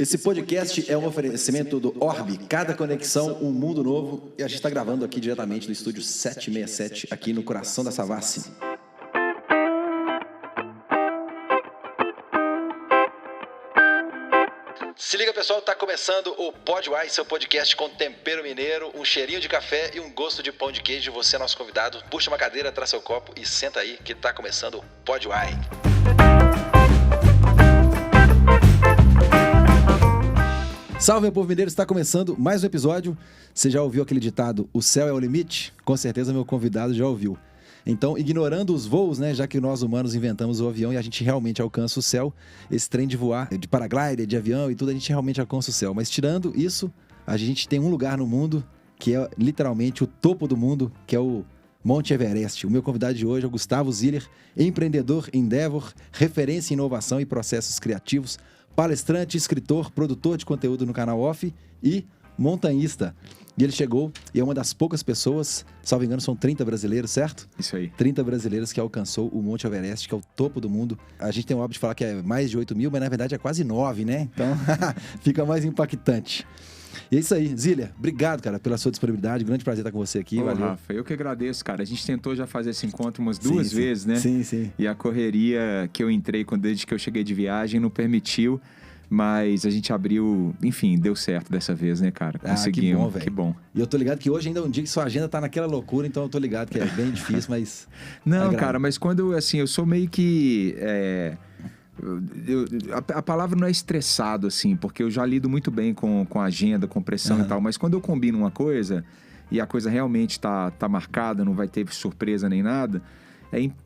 Esse podcast é um oferecimento do Orbe, cada conexão um mundo novo, e a gente está gravando aqui diretamente no estúdio 767, aqui no coração da Savassi. Se liga, pessoal, tá começando o Podwhy, seu podcast com tempero mineiro, um cheirinho de café e um gosto de pão de queijo. Você é nosso convidado, puxa uma cadeira, traz seu copo e senta aí que tá começando o Podwhy. Salve, meu povo mineiro, está começando mais um episódio. Você já ouviu aquele ditado, o céu é o limite? Com certeza meu convidado já ouviu. Então, ignorando os voos, né, já que nós humanos inventamos o avião e a gente realmente alcança o céu, esse trem de voar, de paraglider, de avião e tudo, a gente realmente alcança o céu. Mas tirando isso, a gente tem um lugar no mundo que é literalmente o topo do mundo, que é o Monte Everest. O meu convidado de hoje é o Gustavo Ziller, empreendedor Endeavor, referência em inovação e processos criativos, palestrante, escritor, produtor de conteúdo no canal Off e montanhista. E ele chegou e é uma das poucas pessoas, salvo engano, são 30 brasileiros, certo? Isso aí. 30 brasileiros que alcançou o Monte Everest, que é o topo do mundo. A gente tem o hábito de falar que é mais de 8 mil, mas na verdade é quase 9, né? Então fica mais impactante. E é isso aí. Ziller, obrigado, cara, pela sua disponibilidade. Grande prazer estar com você aqui. Ô, valeu. Rafa, eu que agradeço, cara. A gente tentou já fazer esse encontro umas duas vezes, né? Sim. E a correria que eu entrei desde que eu cheguei de viagem não permitiu. Mas a gente abriu, enfim, deu certo dessa vez, né, cara? Conseguimos. Que bom, velho. Que bom. E eu tô ligado que hoje ainda é um dia que sua agenda tá naquela loucura, então eu tô ligado que é bem difícil, mas... Não, cara, mas quando, assim, eu sou meio que... A palavra não é estressado, assim, porque eu já lido muito bem com a agenda, com pressão e tal, mas quando eu combino uma coisa e a coisa realmente tá marcada, não vai ter surpresa nem nada...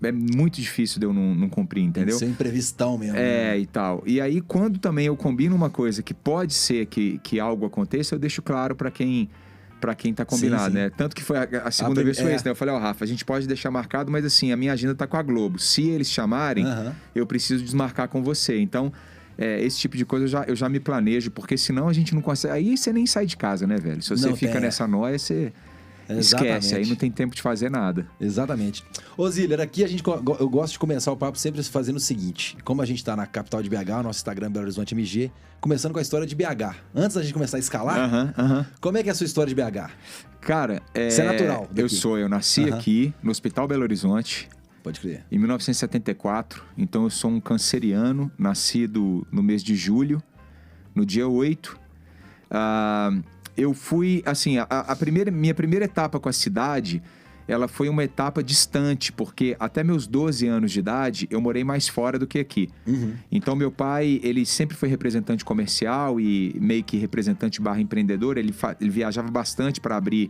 É muito difícil de eu não cumprir, entendeu? Tem que ser imprevistão mesmo. E tal. E aí, quando também eu combino uma coisa que pode ser que algo aconteça, eu deixo claro para quem tá combinado, sim. né? Tanto que foi a segunda vez foi isso, né? Eu falei, Rafa, a gente pode deixar marcado, mas assim, a minha agenda tá com a Globo. Se eles chamarem, eu preciso desmarcar com você. Então, esse tipo de coisa eu já me planejo, porque senão a gente não consegue... Aí você nem sai de casa, né, velho? Se você fica nessa noia, você... Esquece, aí não tem tempo de fazer nada. Exatamente. Ô Ziller, aqui eu gosto de começar o papo sempre fazendo o seguinte. Como a gente tá na capital de BH, o nosso Instagram é Belo Horizonte MG, começando com a história de BH. Antes da gente começar a escalar, como é que é a sua história de BH? Cara, você é natural daqui? Eu nasci aqui no Hospital Belo Horizonte. Pode crer. Em 1974, então eu sou um canceriano, nascido no mês de julho, no dia 8. Eu fui, assim, minha primeira etapa com a cidade, ela foi uma etapa distante, porque até meus 12 anos de idade, eu morei mais fora do que aqui. Então, meu pai, ele sempre foi representante comercial e meio que representante / empreendedor. Ele viajava bastante para abrir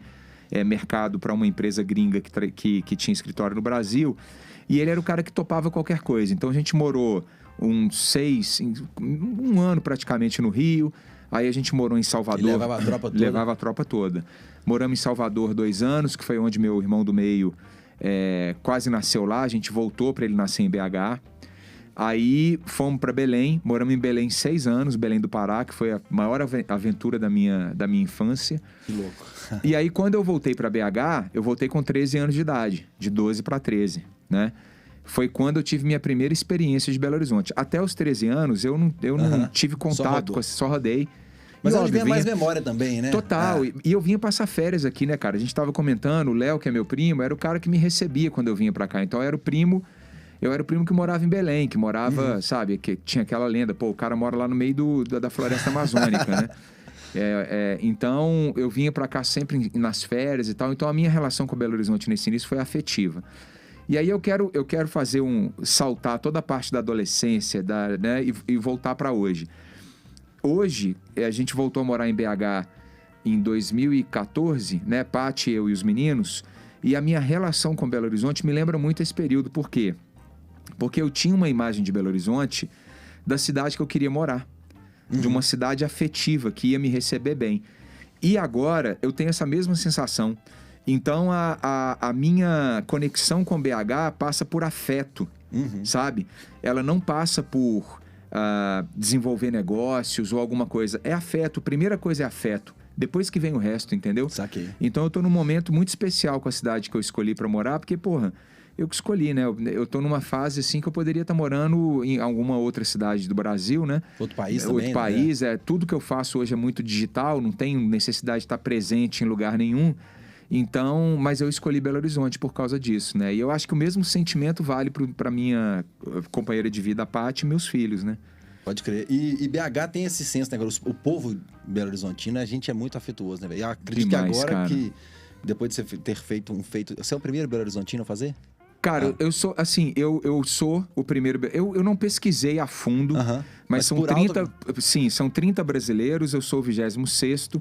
mercado para uma empresa gringa que tinha escritório no Brasil. E ele era o cara que topava qualquer coisa. Então, a gente morou um ano praticamente no Rio. Aí a gente morou em Salvador. E levava a tropa toda. Levava a tropa toda. Moramos em Salvador 2 anos, que foi onde meu irmão do meio quase nasceu lá. A gente voltou para ele nascer em BH. Aí fomos para Belém. Moramos em Belém 6 anos, Belém do Pará, que foi a maior aventura da minha infância. Que louco. E aí, quando eu voltei para BH, eu voltei com 13 anos de idade. De 12 para 13, né? Foi quando eu tive minha primeira experiência de Belo Horizonte. Até os 13 anos, eu não tive contato só rodei. Mas a gente vinha mais memória também, né? Total. E eu vinha passar férias aqui, né, cara? A gente tava comentando, o Léo, que é meu primo, era o cara que me recebia quando eu vinha pra cá. Então, eu era o primo que morava em Belém, que morava, sabe, que tinha aquela lenda. Pô, o cara mora lá no meio da floresta amazônica, né? Então, eu vinha pra cá sempre nas férias e tal. Então, a minha relação com Belo Horizonte nesse início foi afetiva. E aí eu quero fazer saltar toda a parte da adolescência, né, e voltar para hoje. Hoje, a gente voltou a morar em BH em 2014, né, Paty, eu e os meninos, e a minha relação com Belo Horizonte me lembra muito esse período. Por quê? Porque eu tinha uma imagem de Belo Horizonte da cidade que eu queria morar, de uma cidade afetiva que ia me receber bem. E agora eu tenho essa mesma sensação. Então, a minha conexão com BH passa por afeto, sabe? Ela não passa por desenvolver negócios ou alguma coisa. É afeto. Primeira coisa é afeto. Depois que vem o resto, entendeu? Saquei. Então, eu tô num momento muito especial com a cidade que eu escolhi pra morar, porque, porra, eu que escolhi, né? Eu tô numa fase assim que eu poderia estar morando em alguma outra cidade do Brasil, né? Outro país também, Outro país, tudo que eu faço hoje é muito digital, não tenho necessidade de estar presente em lugar nenhum. Então, mas eu escolhi Belo Horizonte por causa disso, né? E eu acho que o mesmo sentimento vale para minha companheira de vida, a Paty, e meus filhos, né? Pode crer. E BH tem esse senso, né? O povo Belo Horizontino, a gente é muito afetuoso, né, velho? Eu acredito Demais, que agora cara. que, depois de você ter feito Você é o primeiro Belo Horizontino a fazer? Cara, eu sou, assim, eu sou o primeiro... Eu não pesquisei a fundo, mas são por 30... alto... Sim, são 30 brasileiros, eu sou o 26º,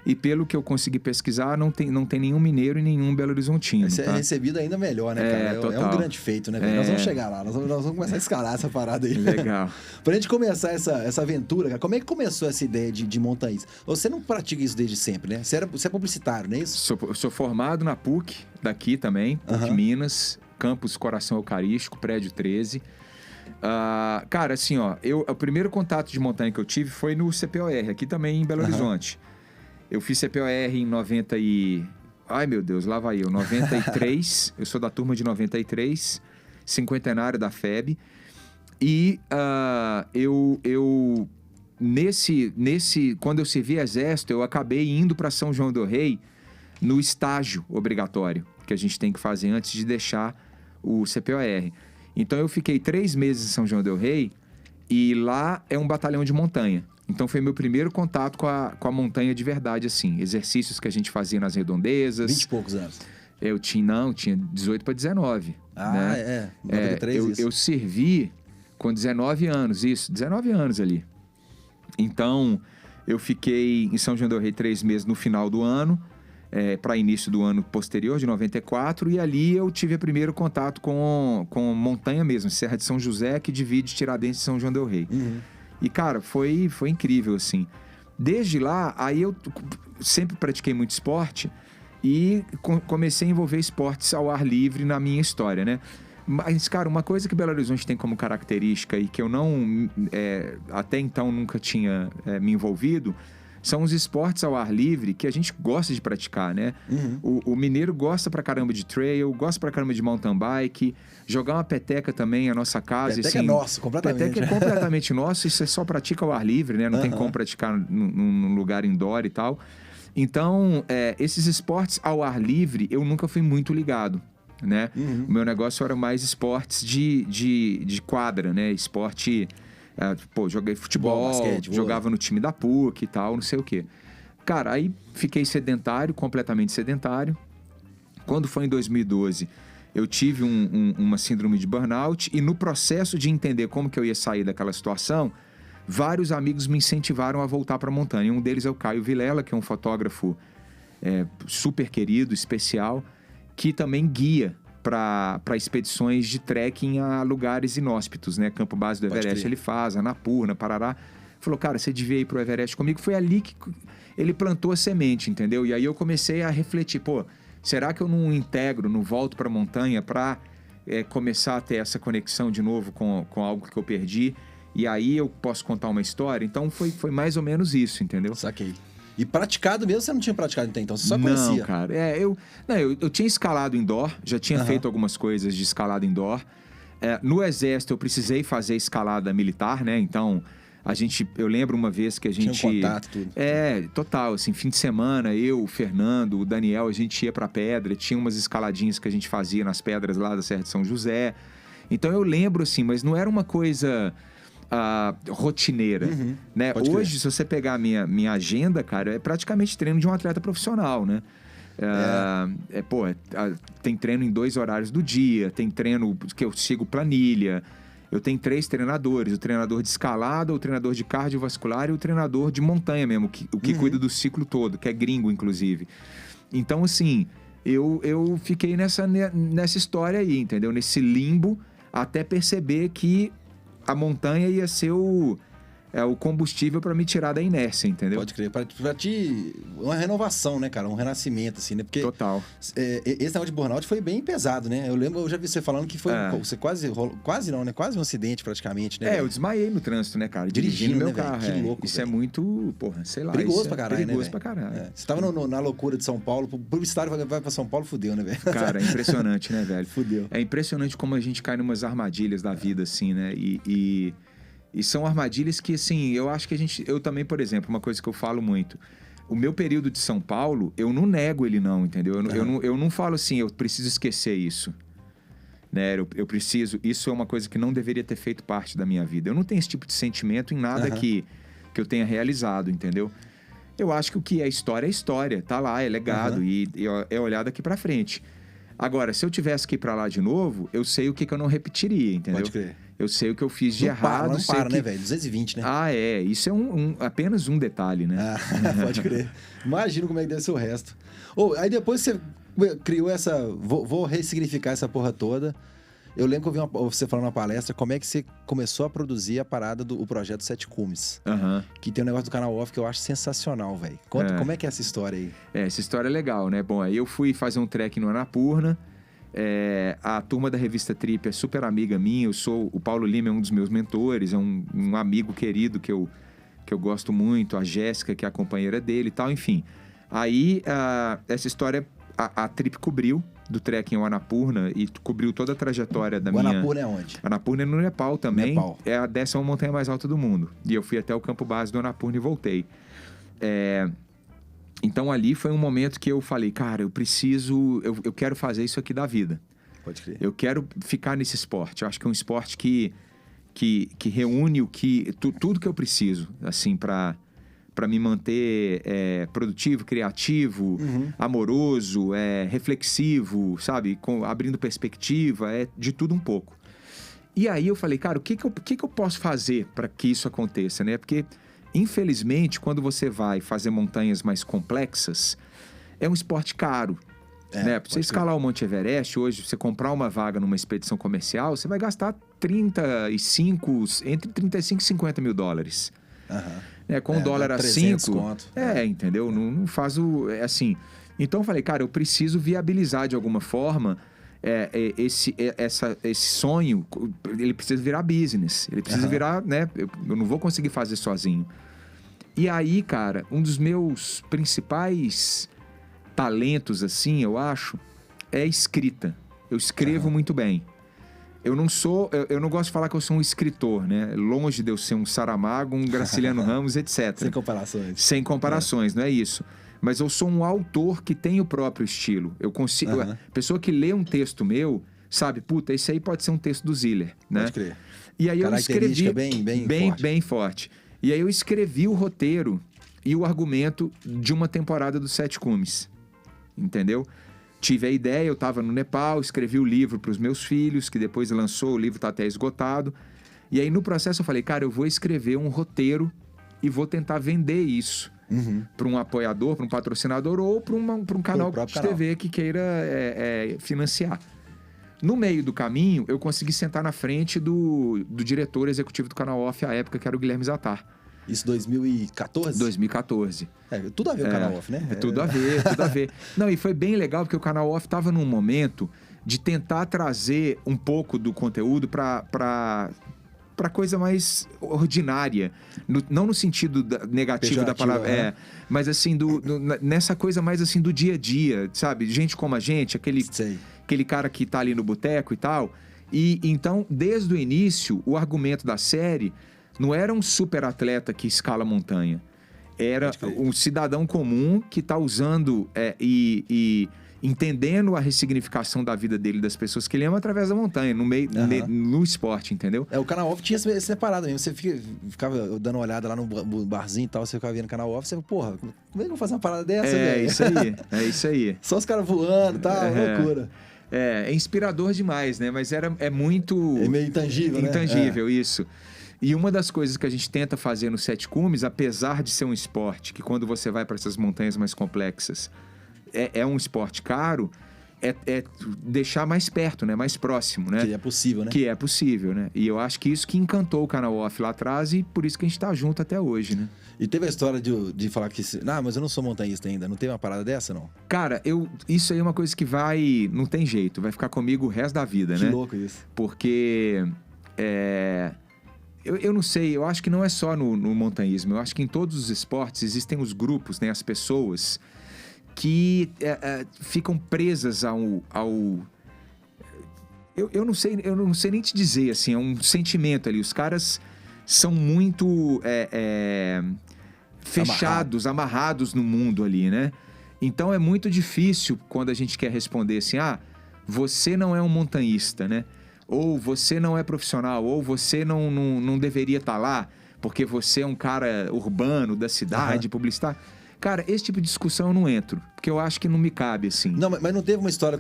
e pelo que eu consegui pesquisar, não tem nenhum mineiro e nenhum Belo Horizontino, Você é recebido ainda melhor, né, cara? É um grande feito, né, velho? Nós vamos chegar lá, nós vamos começar a escalar essa parada aí. Legal. Pra gente começar essa aventura, cara, como é que começou essa ideia de montanhismo? Você não pratica isso desde sempre, né? Você é publicitário, não é isso? Sou formado na PUC, daqui também, PUC Minas, Campus Coração Eucarístico, prédio 13. Cara, assim, ó, o primeiro contato de montanha que eu tive foi no CPOR, aqui também em Belo Horizonte. Eu fiz CPOR em 90 e... Ai, meu Deus, lá vai eu. 93, eu sou da turma de 93, cinquentenário da FEB. E quando eu servi exército, eu acabei indo para São João del Rei no estágio obrigatório que a gente tem que fazer antes de deixar o CPOR. Então eu fiquei 3 meses em São João del Rei e lá é um batalhão de montanha. Então foi meu primeiro contato com a montanha de verdade, assim. Exercícios que a gente fazia nas redondezas. 20 e poucos anos. Eu tinha 18 para 19. Né? 93 isso. Eu servi com 19 anos, 19 anos ali. Então eu fiquei em São João del Rei 3 meses no final do ano, para início do ano posterior, de 94, e ali eu tive o primeiro contato com montanha mesmo, Serra de São José, que divide Tiradentes e São João del Rei. E, cara, foi incrível, assim. Desde lá, aí eu sempre pratiquei muito esporte e comecei a envolver esportes ao ar livre na minha história, né? Mas, cara, uma coisa que Belo Horizonte tem como característica e que eu não, até então, nunca tinha me envolvido, são os esportes ao ar livre que a gente gosta de praticar, né? O mineiro gosta pra caramba de trail, gosta pra caramba de mountain bike, jogar uma peteca também, a nossa casa. Peteca assim, é nosso, completamente. Peteca é completamente nosso, isso é só pratica ao ar livre, né? Não tem como praticar num lugar indoor e tal. Então, esses esportes ao ar livre, eu nunca fui muito ligado, né? O meu negócio era mais esportes de quadra, né? Esporte... joguei futebol, basquete, jogava no time da PUC e tal, não sei o quê. Cara, aí fiquei sedentário, completamente sedentário. Quando foi em 2012, eu tive uma síndrome de burnout e no processo de entender como que eu ia sair daquela situação, vários amigos me incentivaram a voltar para a montanha. Um deles é o Caio Vilela, que é um fotógrafo super querido, especial, que também guia para expedições de trekking a lugares inóspitos, né? Campo Base do Everest ele faz, Annapurna, Parará. Falou, cara, você devia ir pro Everest comigo. Foi ali que ele plantou a semente, entendeu? E aí eu comecei a refletir, será que eu não integro, não volto para a montanha para começar a ter essa conexão de novo com algo que eu perdi? E aí eu posso contar uma história? Então foi mais ou menos isso, entendeu? Saquei. E praticado mesmo, você não tinha praticado até então? Você só conhecia? Não, cara. Eu tinha escalado indoor, já tinha feito algumas coisas de escalada indoor. No Exército, eu precisei fazer escalada militar, né? Então, eu lembro uma vez que a gente... Tinha um contato, tudo. Total, assim, fim de semana, eu, o Fernando, o Daniel, a gente ia pra pedra, tinha umas escaladinhas que a gente fazia nas pedras lá da Serra de São José. Então, eu lembro, assim, mas não era uma coisa... rotineira, né? Hoje, se você pegar a minha agenda, cara, é praticamente treino de um atleta profissional, né? Tem treino em 2 horários do dia, tem treino que eu sigo planilha, eu tenho 3 treinadores, o treinador de escalada, o treinador de cardiovascular e o treinador de montanha mesmo, o que cuida do ciclo todo, que é gringo, inclusive. Então, assim, eu fiquei nessa história aí, entendeu? Nesse limbo, até perceber que a montanha ia ser o combustível para me tirar da inércia, entendeu? Pode crer. Pra ti, uma renovação, né, cara? Um renascimento, assim, né? Porque Total. Esse negócio de burnout foi bem pesado, né? Eu já vi você falando que foi... Você quase não, né? Quase um acidente, praticamente, né? Eu desmaiei no trânsito, né, cara? Dirigindo meu carro. Que louco, isso é muito, porra, sei lá. Perigoso pra caralho, perigoso né? Pra caralho. Você tava na loucura de São Paulo, publicitário vai pra São Paulo, fudeu, né, velho? Cara, é impressionante, né, velho? Fudeu. É impressionante como a gente cai numas armadilhas da vida, assim, né? E são armadilhas que, assim, eu acho que eu também, por exemplo, uma coisa que eu falo muito, o meu período de São Paulo, eu não nego ele não, entendeu? Eu não falo assim, eu preciso esquecer isso, né? Eu preciso, isso é uma coisa que não deveria ter feito parte da minha vida. Eu não tenho esse tipo de sentimento em nada que eu tenha realizado, entendeu? Eu acho que o que é história, tá lá, é legado e é olhar daqui pra frente. Agora, se eu tivesse que ir pra lá de novo, eu sei o que eu não repetiria, entendeu? Pode crer. Eu sei o que eu fiz de errado. Não para, né, velho? 220, né? Isso é apenas um detalhe, né? Pode crer. Imagina como é que deve ser o resto. Aí depois você criou essa... Vou ressignificar essa porra toda. Eu lembro que eu vi você falando na palestra como é que você começou a produzir a parada do projeto Sete Cumes. Que tem um negócio do canal off que eu acho sensacional, velho. Conta como é que é essa história aí. Essa história é legal, né? Bom, aí eu fui fazer um trek no Annapurna. A turma da revista Trip é super amiga minha. O Paulo Lima é um dos meus mentores, é um amigo querido que eu gosto muito. A Jéssica, que é a companheira dele e tal, enfim. Aí, essa história, a Trip cobriu do trek em Annapurna e cobriu toda a trajetória da minha... Annapurna é onde? Annapurna é no Nepal também. Nepal. É a 10ª montanha mais alta do mundo. E eu fui até o campo base do Annapurna e voltei. Então ali foi um momento que eu falei, cara, eu quero fazer isso aqui da vida. Pode crer. Eu quero ficar nesse esporte. Eu acho que é um esporte que reúne tudo que eu preciso, assim, para me manter produtivo, criativo, amoroso, reflexivo, sabe? Abrindo perspectiva, de tudo um pouco. E aí eu falei, cara, o que eu posso fazer para que isso aconteça, né? Porque... Infelizmente, quando você vai fazer montanhas mais complexas, é um esporte caro. Né? Para você escalar o Monte Everest, hoje, você comprar uma vaga numa expedição comercial, você vai gastar entre 35 e 50 mil dólares. Com o dólar a 5. Entendeu? Não faz assim. Então eu falei, cara, eu preciso viabilizar de alguma forma esse sonho. Ele precisa virar business. Ele precisa virar, né? Eu não vou conseguir fazer sozinho. E aí, cara, um dos meus principais talentos, assim, eu acho, é escrita. Eu escrevo muito bem. Eu não gosto de falar que eu sou um escritor, né? Longe de eu ser um Saramago, um Graciliano Ramos, etc. Sem comparações. Sem comparações, não é isso. Mas eu sou um autor que tem o próprio estilo. Eu consigo... A pessoa que lê um texto meu, sabe? Puta, esse aí pode ser um texto do Ziller, né? Pode crer. E aí eu escrevi... bem forte. E aí eu escrevi o roteiro e o argumento de uma temporada do Sete Cumes. Entendeu? Tive a ideia, eu estava no Nepal, escrevi o livro para os meus filhos, que depois lançou, o livro está até esgotado. E aí no processo eu falei, cara, eu vou escrever um roteiro e vou tentar vender isso para um apoiador, para um patrocinador ou para um canal de TV que queira financiar. No meio do caminho, eu consegui sentar na frente do diretor executivo do canal Off à época, que era o Guilherme Zattar. Isso 2014? 2014. Tudo a ver com o canal Off, né? Tudo a ver. Não, e foi bem legal, porque o canal Off estava num momento de tentar trazer um pouco do conteúdo para coisa mais ordinária. Não no sentido negativo da palavra, mas assim, nessa coisa mais assim do dia a dia, sabe? Gente como a gente, aquele cara que tá ali no boteco e tal. E então, desde o início, o argumento da série não era um super atleta que escala montanha. Era um cidadão comum que tá usando e entendendo a ressignificação da vida dele, das pessoas que ele ama através da montanha, no esporte, entendeu? O canal Off tinha separado mesmo. Você ficava dando uma olhada lá no barzinho e tal, você ficava vendo o canal Off, você porra, como é que eu vou fazer uma parada dessa, velho? É isso aí. Só os caras voando e tal, loucura. É inspirador demais, né? Mas é muito... É meio intangível, né? Intangível, isso. E uma das coisas que a gente tenta fazer no Sete Cumes, apesar de ser um esporte que quando você vai para essas montanhas mais complexas é um esporte caro, é deixar mais perto, né? Mais próximo, né? Que é possível, né? Que é possível, né? E eu acho que isso que encantou o canal Off lá atrás e por isso que a gente tá junto até hoje, né? E teve a história de falar que... mas eu não sou montanhista ainda. Não teve uma parada dessa, não? Cara, isso aí é uma coisa que não tem jeito, vai ficar comigo o resto da vida, Que né? louco isso. Porque... Eu não sei, eu acho que não é só no montanhismo. Eu acho que em todos os esportes existem os grupos, né? As pessoas que ficam presas eu não sei nem te dizer, assim, é um sentimento ali. Os caras são muito fechados, amarrados no mundo ali, né? Então é muito difícil quando a gente quer responder assim, você não é um montanhista, né? Ou você não é profissional, ou você não deveria estar lá, porque você é um cara urbano, da cidade, publicitário. Cara, esse tipo de discussão eu não entro, porque eu acho que não me cabe, assim. Não, mas não teve uma história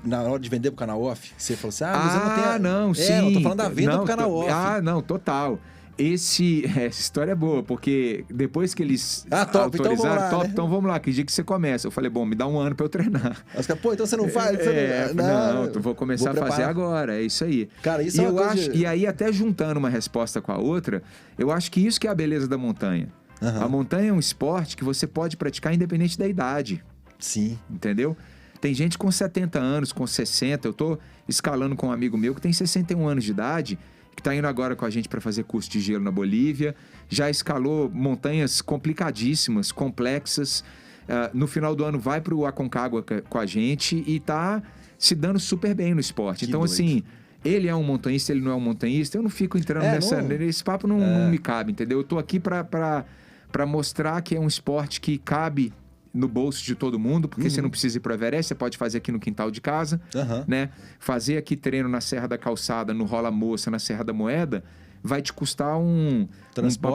na hora de vender pro canal Off? Você falou assim, mas eu não tenho... não, sim. Eu tô falando da venda pro canal Off. Não, total. Essa história é boa, porque depois que eles top, autorizaram, então vamos lá, né? então vamos lá, que dia que você começa? Eu falei, bom, me dá 1 ano pra eu treinar. Os caras, então você não faz? Não, vou começar a fazer agora, é isso aí. Cara, isso é uma coisa... E aí, até juntando uma resposta com a outra, eu acho que isso que é a beleza da montanha. A montanha é um esporte que você pode praticar independente da idade. Sim. Entendeu? Tem gente com 70 anos, com 60. Eu tô escalando com um amigo meu que tem 61 anos de idade, que está indo agora com a gente para fazer curso de gelo na Bolívia. Já escalou montanhas complicadíssimas, complexas. No final do ano vai para o Aconcagua com a gente e está se dando super bem no esporte. Então, assim, ele é um montanhista, ele não é um montanhista. Eu não fico entrando nesse papo, não me cabe, entendeu? Eu tô aqui para mostrar que é um esporte que cabe no bolso de todo mundo, porque você não precisa ir pro Everest, você pode fazer aqui no quintal de casa, né? Fazer aqui treino na Serra da Calçada, no Rola Moça, na Serra da Moeda, vai te custar uma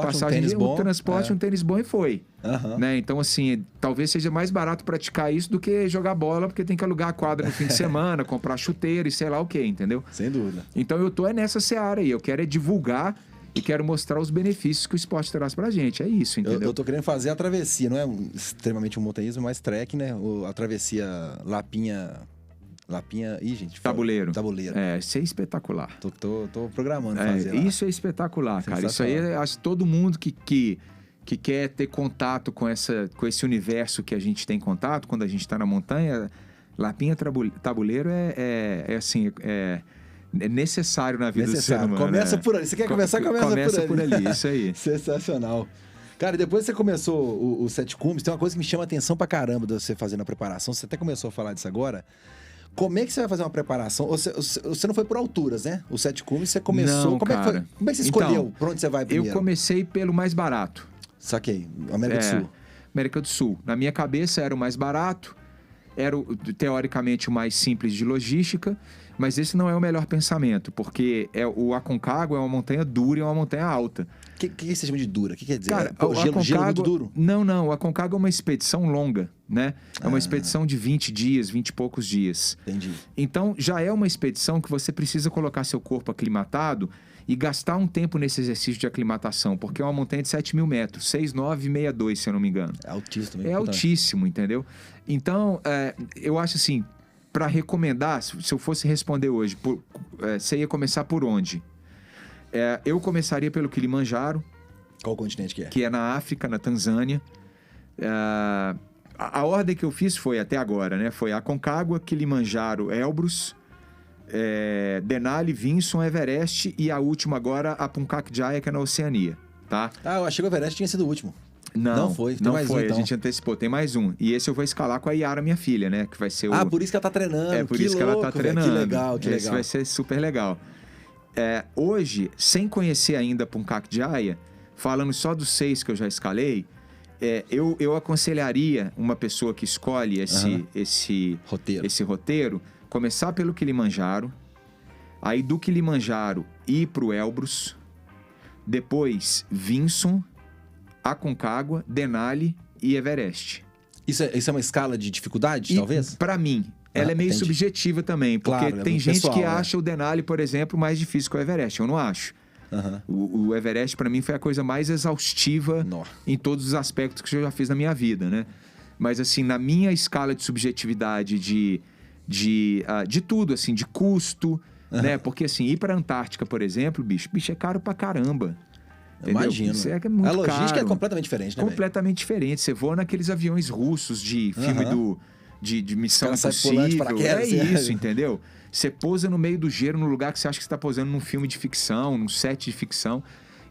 passagem, um transporte, um tênis bom e foi. Né? Então, assim, talvez seja mais barato praticar isso do que jogar bola, porque tem que alugar a quadra no fim de semana, comprar chuteiro e sei lá o quê, entendeu? Sem dúvida. Então, eu tô nessa seara aí, eu quero divulgar e quero mostrar os benefícios que o esporte traz pra gente. É isso, entendeu? Eu tô querendo fazer a travessia, não é extremamente um montanhismo, mas trek, né? A travessia Lapinha... Ih, gente... Tabuleiro. Tabuleiro. Isso é espetacular. Tô programando fazer lá. Isso é espetacular, cara. Isso aí, acho que todo mundo que quer ter contato com esse universo que a gente tem contato quando a gente tá na montanha, Lapinha Tabuleiro é necessário na vida do ser humano. Começa por ali. Você quer começar? Começa por ali. Isso aí. Sensacional. Cara, e depois que você começou o Sete Cumes, tem uma coisa que me chama a atenção pra caramba de você fazendo a preparação. Você até começou a falar disso agora. Como é que você vai fazer uma preparação? Você não foi por alturas, né? O Sete Cumes, você começou... Não, como é que foi? Como é que você escolheu pra onde você vai primeiro? Eu comecei pelo mais barato. Saquei. América do Sul. América do Sul. Na minha cabeça era o mais barato, era teoricamente o mais simples de logística, mas esse não é o melhor pensamento, porque o Aconcagua é uma montanha dura e é uma montanha alta. O que você chama de dura? O que quer dizer? Cara, gelo muito duro? Não. O Aconcagua é uma expedição longa, né? É uma expedição de 20 dias, 20 e poucos dias. Entendi. Então, já é uma expedição que você precisa colocar seu corpo aclimatado e gastar um tempo nesse exercício de aclimatação, porque é uma montanha de 7.000 metros, 6.962, se eu não me engano. É altíssimo também. É altíssimo, entendeu? Então, eu acho assim, para recomendar, se eu fosse responder hoje, você ia começar por onde? Eu começaria pelo Kilimanjaro. Qual continente que é? Que é na África, na Tanzânia. A ordem que eu fiz foi, até agora, né? Foi Aconcagua, Kilimanjaro, Elbrus, Denali, Vinson, Everest e a última agora, a Puncak Jaya, que é na Oceania, tá? Eu achei que o Everest tinha sido o último. Não foi. Tem não mais foi. Um, então. A gente antecipou. Tem mais um. E esse eu vou escalar com a Yara, minha filha, né? Que vai ser por isso que ela tá treinando. Por isso que ela tá treinando. Que legal. Esse vai ser super legal. Hoje, sem conhecer ainda Puncak Jaya, falando só dos 6 que eu já escalei, eu aconselharia uma pessoa que escolhe esse roteiro, começar pelo Kilimanjaro, aí do Kilimanjaro ir pro Elbrus, depois Vinson, Aconcagua, Denali e Everest. Isso é uma escala de dificuldade, talvez? Para mim, ela é meio subjetiva também, porque tem gente pessoal, que acha o Denali, por exemplo, mais difícil que o Everest. Eu não acho. O Everest, para mim, foi a coisa mais exaustiva em todos os aspectos que eu já fiz na minha vida, né? Mas, assim, na minha escala de subjetividade de de tudo, assim, de custo, né? Porque, assim, ir pra Antártica, por exemplo, bicho, é caro pra caramba. Entendeu? Imagino. Isso é muito a logística caro. é completamente diferente, né, Completamente diferente. Você voa naqueles aviões russos de filme de Missão Impossível. É isso, entendeu? Você pousa no meio do gelo, no lugar que você acha que você está pousando num filme de ficção, num set de ficção.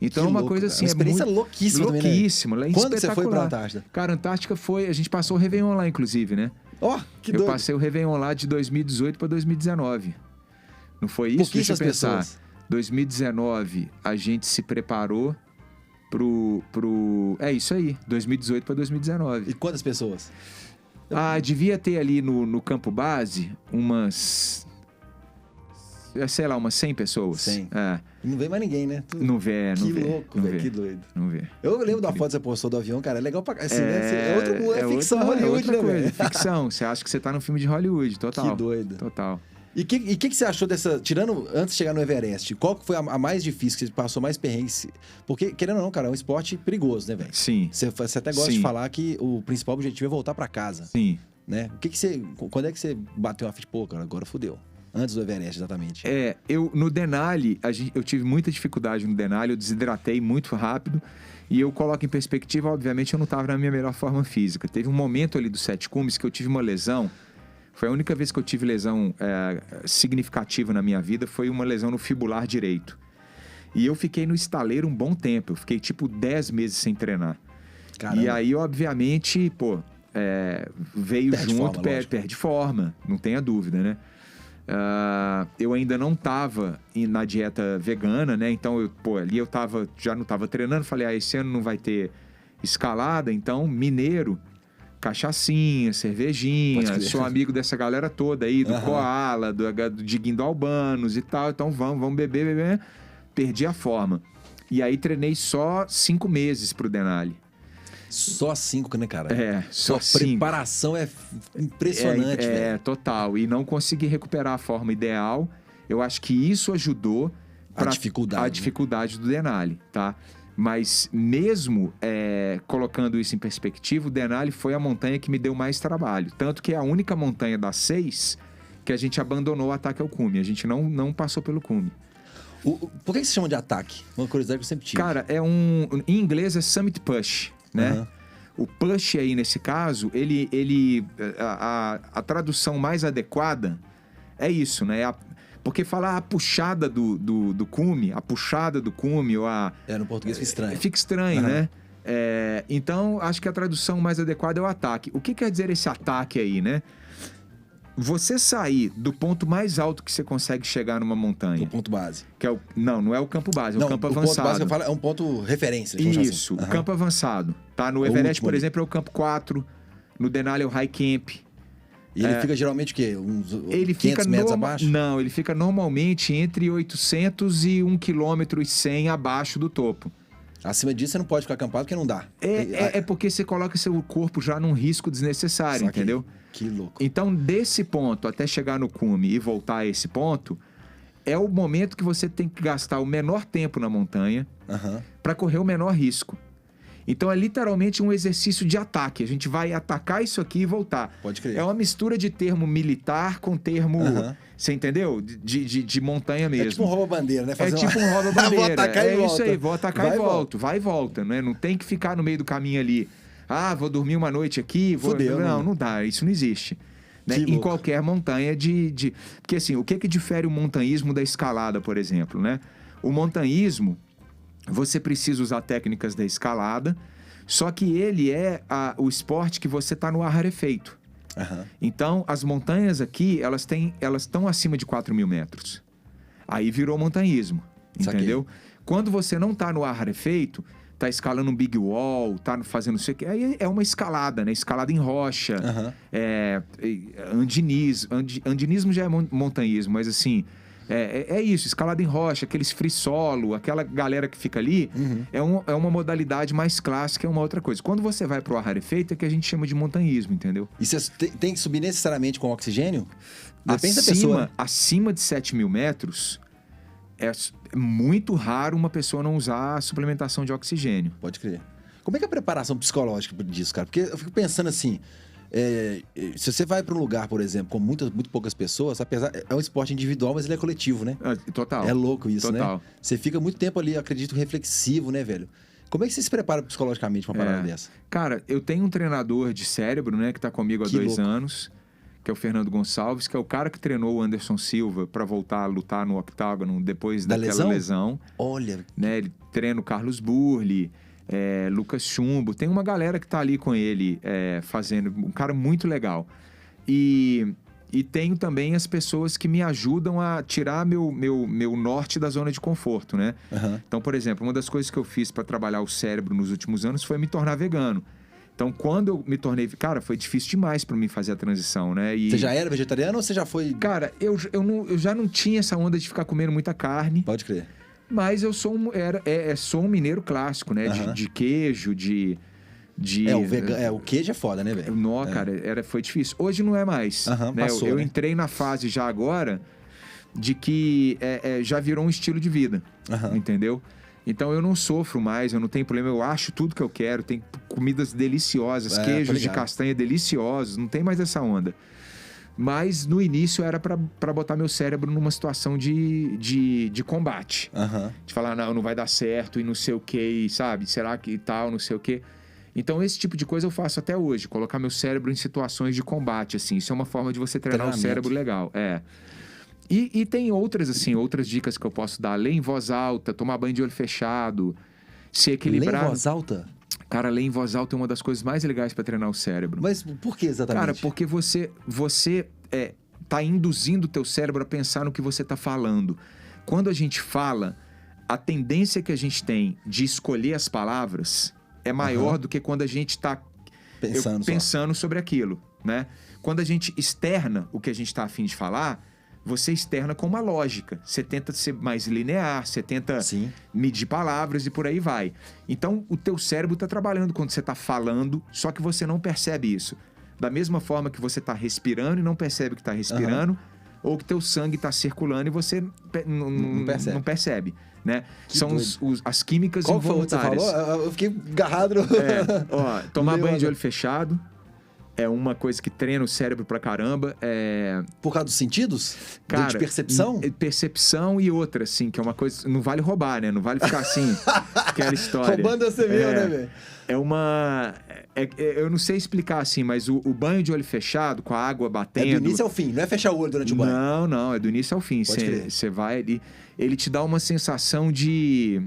Então é uma coisa assim, uma experiência muito louquíssima também, né? louquíssima. É Quando espetacular. você foi pra Antártida? Cara, a Antártica foi... A gente passou o Réveillon lá, inclusive, né? Ó, que doido. Eu passei o Réveillon lá de 2018 para 2019. Não foi isso? Deixa eu pensar. Pessoas. 2019, a gente se preparou pro... É isso aí, 2018 para 2019. E quantas pessoas? Devia ter ali no campo base umas... sei lá, umas 100 pessoas. 100. Não vê mais ninguém, né? Não vê, não que vê. Que louco, velho, que doido. Não vê. Eu lembro da foto que você postou do avião, cara, é legal pra... Assim, né? É outro mundo, é ficção, Hollywood, outra né, coisa, velho? ficção. Você acha que você tá num filme de Hollywood, total. Que doido. Total. E o que você achou dessa... Tirando, antes de chegar no Everest, qual que foi a mais difícil, que você passou mais perrengue? Porque, querendo ou não, cara, é um esporte perigoso, né, velho? Sim. Você até gosta de falar que o principal objetivo é voltar pra casa. Sim. Né? Quando é que você bateu a ficha? Pô, cara, agora fudeu. Antes do Everest, exatamente. No Denali, eu tive muita dificuldade no Denali, eu desidratei muito rápido. E eu coloco em perspectiva, obviamente, eu não estava na minha melhor forma física. Teve um momento ali dos 7 cumes que eu tive uma lesão. Foi a única vez que eu tive lesão significativa na minha vida, foi uma lesão no fibular direito. E eu fiquei no estaleiro um bom tempo. Eu fiquei, 10 meses sem treinar. Caramba. E aí, obviamente, veio junto, perde forma, não tenha dúvida, né? Eu ainda não estava na dieta vegana, né? Então, ali eu já não estava treinando. Falei, esse ano não vai ter escalada. Então, mineiro, cachaçinha, cervejinha. Sou amigo dessa galera toda aí, do Koala, do Diguinho do Albanos e tal. Então, vamos beber. Perdi a forma. E aí, treinei só 5 meses pro Denali. Só 5, né, cara? Só 5. A preparação é impressionante, velho. Total. E não consegui recuperar a forma ideal. Eu acho que isso ajudou a dificuldade do Denali, tá? Mas mesmo colocando isso em perspectiva, o Denali foi a montanha que me deu mais trabalho. Tanto que é a única montanha das 6 que a gente abandonou o ataque ao cume. A gente não passou pelo cume. Por que se chama de ataque? Uma curiosidade que eu sempre tive. Cara, em inglês é Summit Push, né? O push aí, nesse caso, a tradução mais adequada é isso, né? Porque falar a puxada do cume, a puxada do cume, ou no português fica estranho. Fica estranho, né? Então, acho que a tradução mais adequada é o ataque. O que quer dizer esse ataque aí, né? Você sair do ponto mais alto que você consegue chegar numa montanha. Do ponto base. Que não é o campo base, é o campo avançado. O ponto base que eu falo é um ponto referência. Isso, o campo avançado. Tá? No Everest, por exemplo, é o campo 4. No Denali é o High Camp. E ele fica geralmente o quê? Uns 500 metros abaixo? Não, ele fica normalmente entre 800 e 1,1 km abaixo do topo. Acima disso, você não pode ficar acampado porque não dá. É porque você coloca seu corpo já num risco desnecessário, entendeu? Que louco. Então, desse ponto até chegar no cume e voltar a esse ponto, é o momento que você tem que gastar o menor tempo na montanha para correr o menor risco. Então, é literalmente um exercício de ataque. A gente vai atacar isso aqui e voltar. Pode crer. É uma mistura de termo militar com termo... Você entendeu? De montanha mesmo. É tipo um rouba-bandeira, né? Tipo um rouba-bandeira. Vou atacar e volta. Isso aí, vou atacar e volto. Vai e volta, né? Não tem que ficar no meio do caminho ali. Vou dormir uma noite aqui. Fudeu, não dá. Isso não existe. Né? Em qualquer montanha Porque assim, o que difere o montanhismo da escalada, por exemplo, né? O montanhismo, você precisa usar técnicas da escalada, só que ele é o esporte que você está no ar rarefeito. Então, as montanhas aqui, elas estão acima de 4.000 metros. Aí virou montanhismo, entendeu? Quando você não está no ar rarefeito, tá escalando um big wall, tá fazendo isso aqui, aí é uma escalada, né? Escalada em rocha, andinismo já é montanhismo, mas assim, é isso, escalada em rocha, aqueles free solo, aquela galera que fica ali, é uma modalidade mais clássica, é uma outra coisa. Quando você vai pro ar rarefeito, é que a gente chama de montanhismo, entendeu? E você tem que subir necessariamente com oxigênio? Depende da pessoa. Acima de 7.000 metros, é muito raro uma pessoa não usar a suplementação de oxigênio. Pode crer. Como é que é a preparação psicológica disso, cara? Porque eu fico pensando assim, Se você vai para um lugar, por exemplo, com muito poucas pessoas, apesar é um esporte individual, mas ele é coletivo, né? Total. É louco isso, Total. né? Você fica muito tempo ali, eu acredito, reflexivo, né, velho? Como é que você se prepara psicologicamente pra uma parada dessa? Cara, eu tenho um treinador de cérebro, né, que tá comigo há 2 anos, que é o Fernando Gonçalves, que é o cara que treinou o Anderson Silva pra voltar a lutar no octágono depois daquela lesão. Olha. Né? Ele treina o Carlos Burli, Lucas Chumbo. Tem uma galera que tá ali com ele fazendo. Um cara muito legal. E tenho também as pessoas que me ajudam a tirar meu norte da zona de conforto, né? Uhum. Então, por exemplo, uma das coisas que eu fiz para trabalhar o cérebro nos últimos anos foi me tornar vegano. Então, quando eu me tornei... Cara, foi difícil demais para mim fazer a transição, né? Você já era vegetariano ou você já foi... Cara, eu já não tinha essa onda de ficar comendo muita carne. Pode crer. Mas eu sou um mineiro clássico, né? Uhum. De queijo, o queijo é foda, né, velho? Não, cara, foi difícil. Hoje não é mais. Né? Passou, eu né? entrei na fase já agora de que já virou um estilo de vida, entendeu? Então eu não sofro mais, eu não tenho problema, eu acho tudo que eu quero, tem comidas deliciosas, queijos de castanha deliciosos, não tem mais essa onda. Mas no início era pra botar meu cérebro numa situação de combate. De falar, não vai dar certo e não sei o que, sabe? Será que tal, não sei o que. Então esse tipo de coisa eu faço até hoje, colocar meu cérebro em situações de combate, assim. Isso é uma forma de você treinar o cérebro legal. E tem outras dicas que eu posso dar. Ler em voz alta, tomar banho de olho fechado, se equilibrar. Ler em voz alta? Cara, ler em voz alta é uma das coisas mais legais para treinar o cérebro. Mas por que exatamente? Cara, porque você tá induzindo o teu cérebro a pensar no que você tá falando. Quando a gente fala, a tendência que a gente tem de escolher as palavras é maior do que quando a gente tá pensando sobre aquilo, né? Quando a gente externa o que a gente tá a fim de falar, você externa com uma lógica. Você tenta ser mais linear, você tenta medir palavras e por aí vai. Então, o teu cérebro está trabalhando quando você está falando, só que você não percebe isso. Da mesma forma que você está respirando e não percebe que está respirando, ou que teu sangue está circulando e você não percebe. Né? São as químicas involuntárias. Qual foi o que você falou? Eu fiquei agarrado. Tomar banho de olho fechado. É uma coisa que treina o cérebro pra caramba. Por causa dos sentidos? Cara, de percepção? Percepção e outra, assim, que é uma coisa... Não vale roubar, né? Não vale ficar assim, aquela história. Roubando você mesmo, né, velho? Eu não sei explicar assim, mas o banho de olho fechado, com a água batendo... É do início ao fim, não é fechar o olho durante o banho. Não, é do início ao fim. Você vai ali... Ele te dá uma sensação de...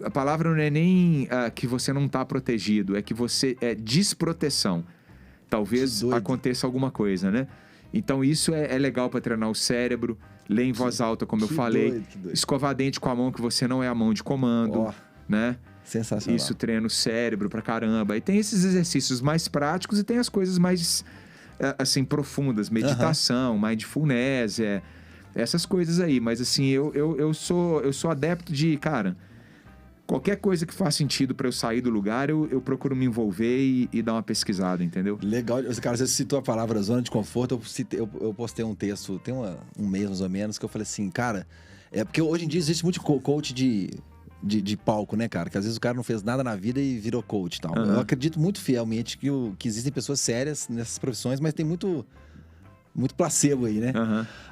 A palavra não é nem que você não está protegido, é que você é desproteção. Talvez aconteça alguma coisa, né? Então isso é legal para treinar o cérebro. Ler em voz alta, como eu falei. Escovar dente com a mão que você não é a mão de comando, né? Sensacional. Isso treina o cérebro pra caramba. E tem esses exercícios mais práticos e tem as coisas mais assim profundas, meditação, mindfulness, essas coisas aí. Mas assim, eu sou adepto de, cara, qualquer coisa que faça sentido para eu sair do lugar, eu procuro me envolver e dar uma pesquisada, entendeu? Legal. Cara, você citou a palavra zona de conforto. Eu postei um texto, tem um mês mais ou menos, que eu falei assim, cara... porque hoje em dia existe muito coach de palco, né, cara? Que às vezes o cara não fez nada na vida e virou coach e tal. Eu acredito muito fielmente que existem pessoas sérias nessas profissões, mas tem muito placebo aí, né?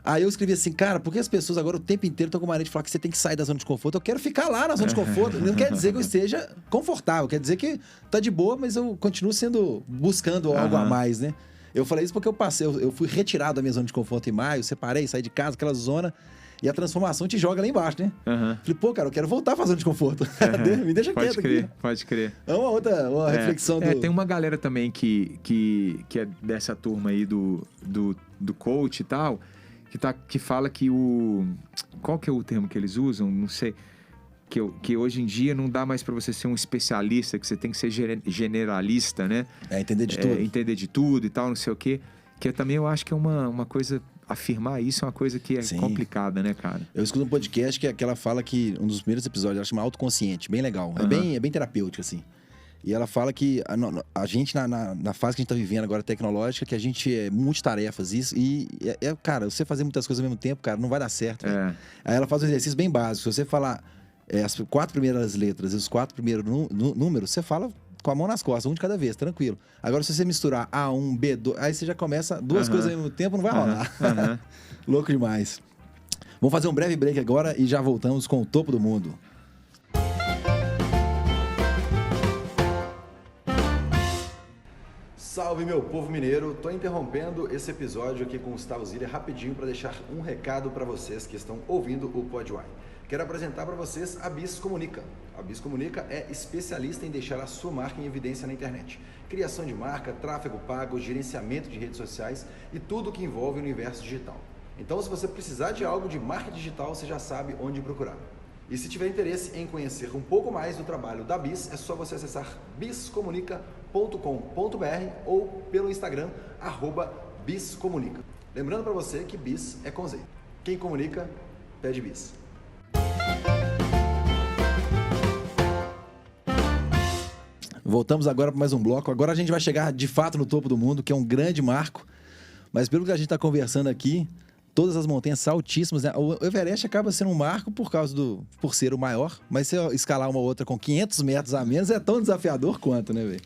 Aí eu escrevi assim, cara, por que as pessoas agora o tempo inteiro estão com mania de falar que você tem que sair da zona de conforto? Eu quero ficar lá na zona de conforto. Não quer dizer que eu esteja confortável, quer dizer que tá de boa, mas eu continuo buscando algo a mais, né? Eu falei isso porque eu fui retirado da minha zona de conforto em maio, separei, saí de casa, aquela zona, e a transformação te joga lá embaixo, né? Falei, pô, cara, eu quero voltar pra zona de conforto. Me deixa quieto aqui. Pode crer. É uma reflexão tem uma galera também que é dessa turma aí do coach e tal, que fala que qual que é o termo que eles usam? Não sei. Que hoje em dia não dá mais pra você ser um especialista, que você tem que ser generalista, né? Entender de tudo. Entender de tudo e tal, não sei o quê. Que também eu acho que é uma coisa... Afirmar isso é uma coisa que é complicada, né, cara? Eu escuto um podcast que ela fala que... Um dos primeiros episódios, ela chama Autoconsciente. Bem legal. É bem terapêutico, assim. E ela fala que a gente, na fase que a gente tá vivendo agora, tecnológica, que a gente é multitarefas. Cara, você fazer muitas coisas ao mesmo tempo, cara, não vai dar certo. Aí ela faz um exercício bem básico. Se você falar as 4 primeiras letras e os 4 primeiros números, você fala com a mão nas costas, um de cada vez, tranquilo. Agora, se você misturar A1, B2, aí você já começa duas coisas ao mesmo tempo, não vai rolar. Louco demais. Vamos fazer um breve break agora e já voltamos com o Topo do Mundo. Salve, meu povo mineiro! Tô interrompendo esse episódio aqui com o Gustavo Ziller rapidinho para deixar um recado para vocês que estão ouvindo o Podwine. Quero apresentar para vocês a BIS Comunica. A BIS Comunica é especialista em deixar a sua marca em evidência na internet. Criação de marca, tráfego pago, gerenciamento de redes sociais e tudo que envolve o universo digital. Então, se você precisar de algo de marketing digital, você já sabe onde procurar. E se tiver interesse em conhecer um pouco mais do trabalho da BIS, é só você acessar biscomunica.com.br ou pelo Instagram, @biscomunica. Lembrando para você que BIS é com Z. Quem comunica, pede BIS. Voltamos agora para mais um bloco. Agora a gente vai chegar de fato no topo do mundo, que é um grande marco. Mas pelo que a gente está conversando aqui, todas as montanhas são altíssimas, né? O Everest acaba sendo um marco por ser o maior, mas se eu escalar uma outra com 500 metros a menos é tão desafiador quanto, né, velho?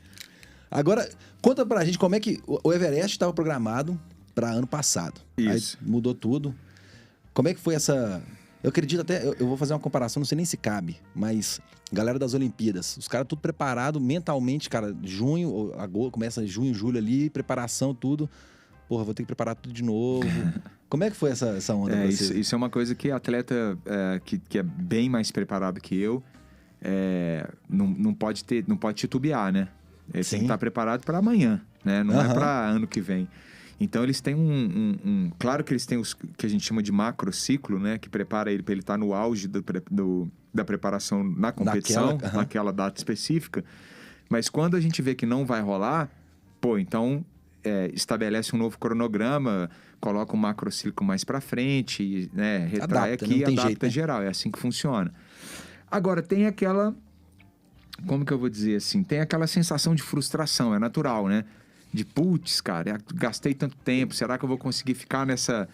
Agora, conta pra gente como é que o Everest estava programado para ano passado. Isso. Aí mudou tudo. Como é que foi essa... Eu acredito até... Eu vou fazer uma comparação, não sei nem se cabe, mas... Galera das Olimpíadas, os caras tudo preparado mentalmente, cara, junho, começa junho, julho ali, preparação, tudo. Porra, vou ter que preparar tudo de novo. Como é que foi essa onda pra vocês? Isso é uma coisa que atleta que é bem mais preparado que eu não pode titubear, né? Ele tem que estar preparado para amanhã, né? Não é para ano que vem. Então, eles têm claro que eles têm os que a gente chama de macrociclo, né? Que prepara ele para ele estar no auge da preparação na competição, naquela data específica. Mas quando a gente vê que não vai rolar, então estabelece um novo cronograma, coloca o macrociclo mais para frente, né? Retrai aqui e adapta geral. É assim que funciona. Agora, tem aquela... Como que eu vou dizer assim? Tem aquela sensação de frustração, é natural, né? De putz, cara, gastei tanto tempo, será que eu vou conseguir ficar nessa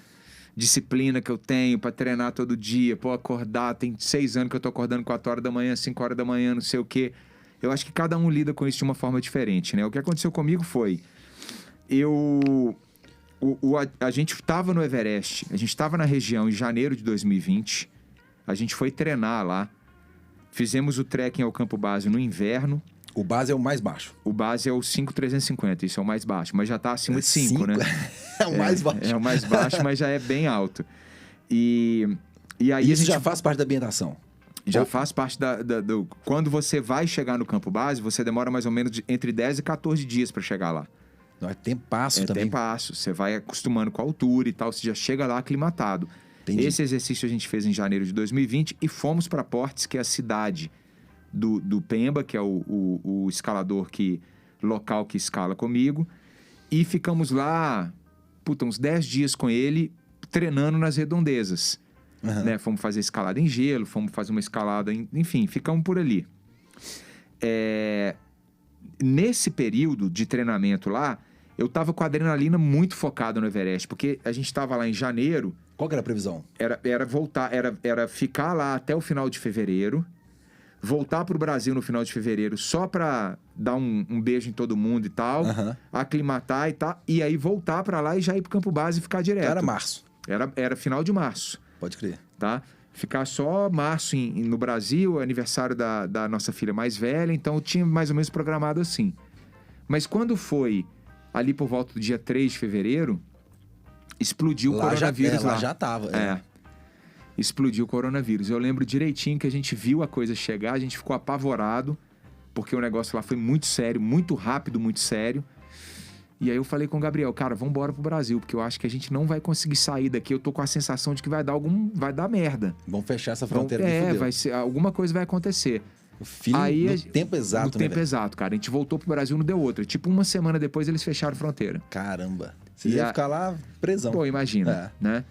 disciplina que eu tenho para treinar todo dia, acordar, tem 6 anos que eu tô acordando 4 horas da manhã, 5 horas da manhã, não sei o quê. Eu acho que cada um lida com isso de uma forma diferente, né? O que aconteceu comigo foi, a gente estava no Everest, a gente estava na região em janeiro de 2020, a gente foi treinar lá, fizemos o trekking ao campo base no inverno. O base é o mais baixo. O base é o 5.350, isso é o mais baixo. Mas já está acima de 5, né? É o mais baixo. É o mais baixo, mas já é bem alto. E aí isso já faz parte da ambientação? Já faz parte do... Quando você vai chegar no campo base, você demora mais ou menos entre 10 e 14 dias para chegar lá. Não, é tempasso também. É tempasso. Você vai acostumando com a altura e tal, você já chega lá aclimatado. Entendi. Esse exercício a gente fez em janeiro de 2020 e fomos para Portes, que é a cidade... Do Pemba, que é o escalador local que escala comigo. E ficamos lá, uns 10 dias com ele, treinando nas redondezas. Né? Fomos fazer escalada em gelo, fomos fazer uma escalada... Enfim, ficamos por ali. Nesse período de treinamento lá, eu estava com a adrenalina muito focada no Everest, porque a gente estava lá em janeiro... Qual que era a previsão? Era voltar, era ficar lá até o final de fevereiro, voltar para o Brasil no final de fevereiro só para dar um beijo em todo mundo e tal, aclimatar e tal, e aí voltar para lá e já ir para o campo base e ficar direto. Era março. Era final de março. Pode crer. Tá? Ficar só março no Brasil, aniversário da nossa filha mais velha, então eu tinha mais ou menos programado assim. Mas quando foi ali por volta do dia 3 de fevereiro, explodiu o coronavírus lá. Lá já estava. Explodiu o coronavírus. Eu lembro direitinho que a gente viu a coisa chegar, a gente ficou apavorado, porque o negócio lá foi muito sério, muito rápido, muito sério. E aí eu falei com o Gabriel, cara, vamos embora pro Brasil, porque eu acho que a gente não vai conseguir sair daqui. Eu tô com a sensação de que vai dar merda. Vamos fechar essa fronteira. Vai ser, alguma coisa vai acontecer. O filho, aí, no tempo exato, no tempo exato, cara. A gente voltou pro Brasil, não deu outra. Tipo, uma semana depois eles fecharam a fronteira. Caramba. Você ia ficar lá presão. Pô, imagina, né?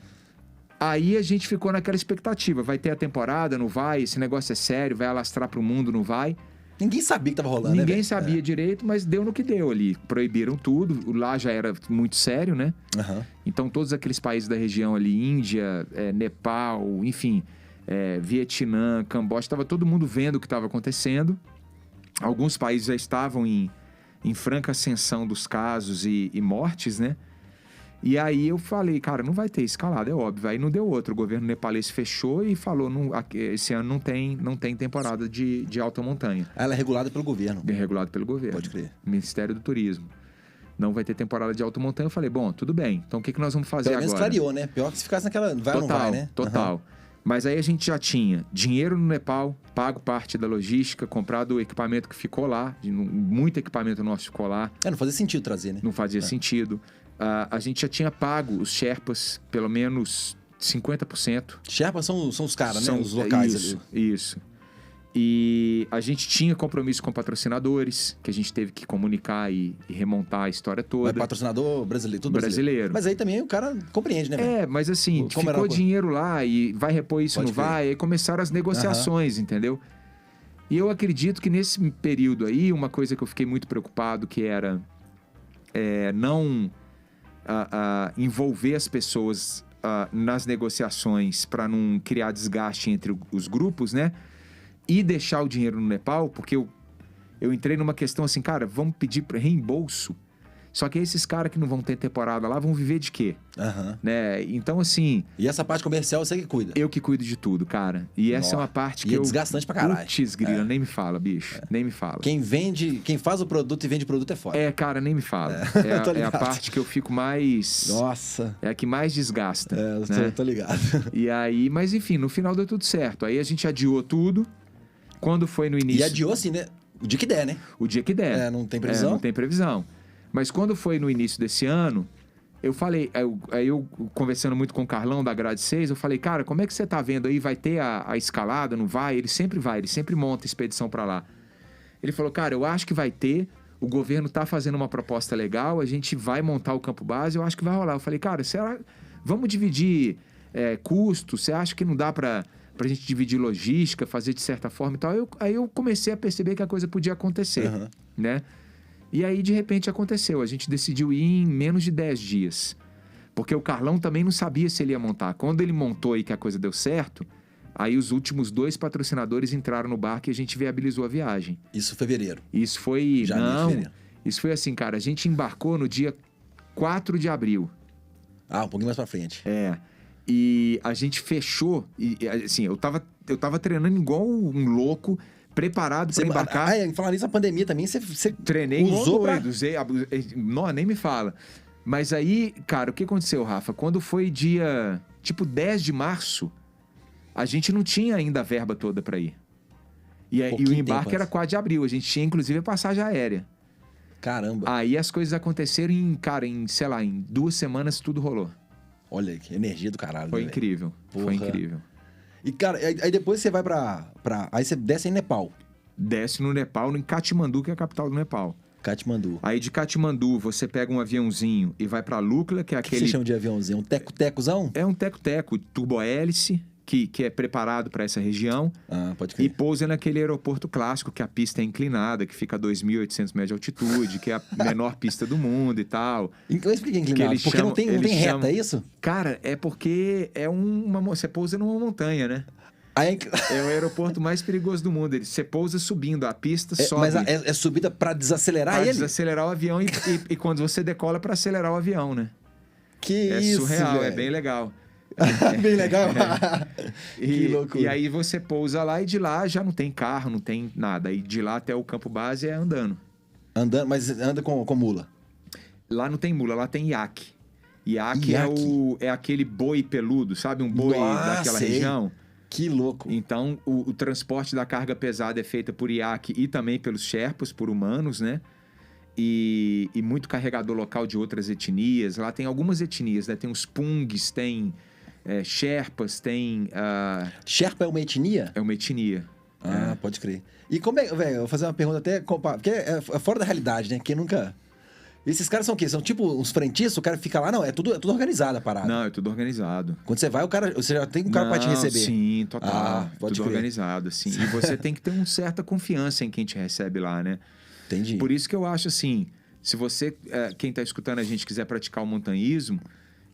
Aí a gente ficou naquela expectativa. Vai ter a temporada, não vai? Esse negócio é sério, vai alastrar pro mundo, não vai? Ninguém sabia que tava rolando, Ninguém sabia direito, mas deu no que deu ali. Proibiram tudo. Lá já era muito sério, né? Então, todos aqueles países da região ali, Índia, Nepal, enfim, Vietnã, Camboja, estava todo mundo vendo o que estava acontecendo. Alguns países já estavam em franca ascensão dos casos e mortes, né? E aí eu falei, cara, não vai ter escalada, é óbvio. Aí não deu outro. O governo nepalês fechou e falou, esse ano não tem temporada de alta montanha. Ela é regulada pelo governo. É regulado pelo governo. Pode crer. Ministério do Turismo. Não vai ter temporada de alta montanha. Eu falei, bom, tudo bem. Então o que nós vamos fazer Pelo menos agora? clareou, né? Pior que se ficasse naquela... Vai ou não vai, né? Total. Mas aí a gente já tinha dinheiro no Nepal, pago parte da logística, comprado o equipamento que ficou lá. Muito equipamento nosso ficou lá. Não fazia sentido trazer, né? Não fazia sentido. A gente já tinha pago os Sherpas, pelo menos 50%. Sherpas são os caras, né? Os locais isso, ali. Isso. E a gente tinha compromisso com patrocinadores, que a gente teve que comunicar e remontar a história toda. Mas patrocinador brasileiro, tudo brasileiro. Mas aí também o cara compreende, né? Velho? Mas assim, ficou dinheiro lá e vai repor isso, não vai. Aí começaram as negociações, entendeu? E eu acredito que nesse período aí, uma coisa que eu fiquei muito preocupado, que era não envolver as pessoas nas negociações para não criar desgaste entre os grupos, né? E deixar o dinheiro no Nepal, porque eu entrei numa questão assim, cara, vamos pedir reembolso. Só que esses caras que não vão ter temporada lá vão viver de quê? Né? Então, assim... E essa parte comercial você que cuida? Eu que cuido de tudo, cara. E essa é uma parte que é desgastante pra caralho. Putz, grila, nem me fala, bicho. Nem me fala. Quem faz o produto e vende o produto é foda. Cara, nem me fala. É a parte que eu fico mais... Nossa. É a que mais desgasta. Né? Tô ligado. E aí, mas enfim, no final deu tudo certo. Aí a gente adiou tudo. Quando foi no início... E adiou assim, né? O dia que der, né? O dia que der. Não tem previsão? Não tem previsão. Mas quando foi no início desse ano, eu falei... Aí eu conversando muito com o Carlão da Grade 6, eu falei, cara, como é que você tá vendo aí? Vai ter a escalada, não vai? Ele sempre monta expedição pra lá. Ele falou, cara, eu acho que vai ter, o governo tá fazendo uma proposta legal, a gente vai montar o campo base, eu acho que vai rolar. Eu falei, cara, vamos dividir custo? Você acha que não dá pra gente dividir logística, fazer de certa forma e tal? Aí eu comecei a perceber que a coisa podia acontecer, né? E aí, de repente, aconteceu. A gente decidiu ir em menos de 10 dias. Porque o Carlão também não sabia se ele ia montar. Quando ele montou e que a coisa deu certo, aí os últimos 2 patrocinadores entraram no barco e a gente viabilizou a viagem. Isso fevereiro? Isso foi... Janeiro. Isso foi assim, cara. A gente embarcou no dia 4 de abril. Um pouquinho mais pra frente. E a gente fechou... E, assim, eu tava treinando igual um louco... Preparado para embarcar. Falar nisso, a pandemia também, você treinei usou doido, não, nem me fala. Mas aí, cara, o que aconteceu, Rafa? Quando foi dia, 10 de março, a gente não tinha ainda a verba toda para ir. E o embarque era 4 de abril. A gente tinha, inclusive, a passagem aérea. Caramba. Aí as coisas aconteceram em 2 semanas tudo rolou. Olha, que energia do caralho. Foi incrível. Foi incrível. E, cara, aí depois você vai aí você desce em Nepal. Desce no Nepal, em Katmandu, que é a capital do Nepal. Katmandu. Aí de Katmandu, você pega um aviãozinho e vai pra Lukla, que é aquele... O que você chama de aviãozinho? Um teco-tecozão? É um teco-teco, turbohélice, que é preparado para essa região. Pode crer. E pousa naquele aeroporto clássico, que a pista é inclinada, que fica a 2.800 metros de altitude, que é a menor pista do mundo e tal. Então explica inclinado, porque não tem reta, é isso? Cara, é porque você pousa numa montanha, né? É o aeroporto mais perigoso do mundo. Você pousa subindo, a pista sobe. Mas é subida para desacelerar ele? Para desacelerar o avião e quando você decola para acelerar o avião, né? Que isso, surreal, véio. É bem legal. Bem legal. Que loucura. E aí você pousa lá e de lá já não tem carro, não tem nada. E de lá até o campo base é andando. Andando, mas anda com mula? Lá não tem mula, lá tem iaque. Iaque é aquele boi peludo, sabe? Um boi daquela região. Que louco. Então, o transporte da carga pesada é feita por iaque e também pelos Sherpas, por humanos, né? E muito carregador local de outras etnias. Lá tem algumas etnias, né? Tem os Pungs, tem Sherpas, tem... Sherpa é uma etnia? É uma etnia. Pode crer. E como é... Velho, eu vou fazer uma pergunta até... Porque é fora da realidade, né? Quem nunca... Esses caras são o quê? São tipo uns frentistas? O cara fica lá? Não, é tudo organizado a parada. Não, é tudo organizado. Quando você vai, você já tem um cara pra te receber. Sim, total. Pode tudo crer. Organizado, assim. E você tem que ter uma certa confiança em quem te recebe lá, né? Entendi. Por isso que eu acho assim, se você, quem tá escutando a gente, quiser praticar o montanhismo,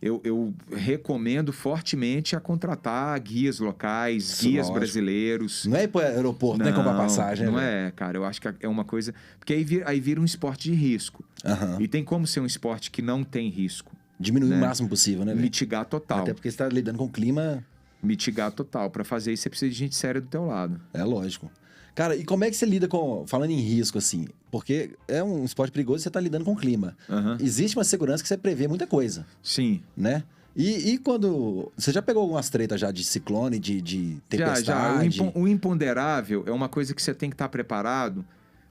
eu recomendo fortemente a contratar guias locais, Isso, guias lógico. brasileiros. Não é ir pro aeroporto, né? Comprar passagem. Não né, é, cara. Eu acho que é uma coisa... Porque aí vira um esporte de risco. Aham. E tem como ser um esporte que não tem risco. Diminuir né? o máximo possível, né, velho? Mitigar total. Até porque você tá lidando com o clima, Mitigar total. Pra fazer isso, você precisa de gente séria do teu lado. é lógico. Cara, e como é que você lida com... Falando em risco, assim, porque é um esporte perigoso e você tá lidando com o clima. Aham. Existe uma segurança que você prevê muita coisa, Sim. né? E quando... Você já pegou algumas tretas já de ciclone, de tempestade? Já. O imponderável é uma coisa que você tem que estar preparado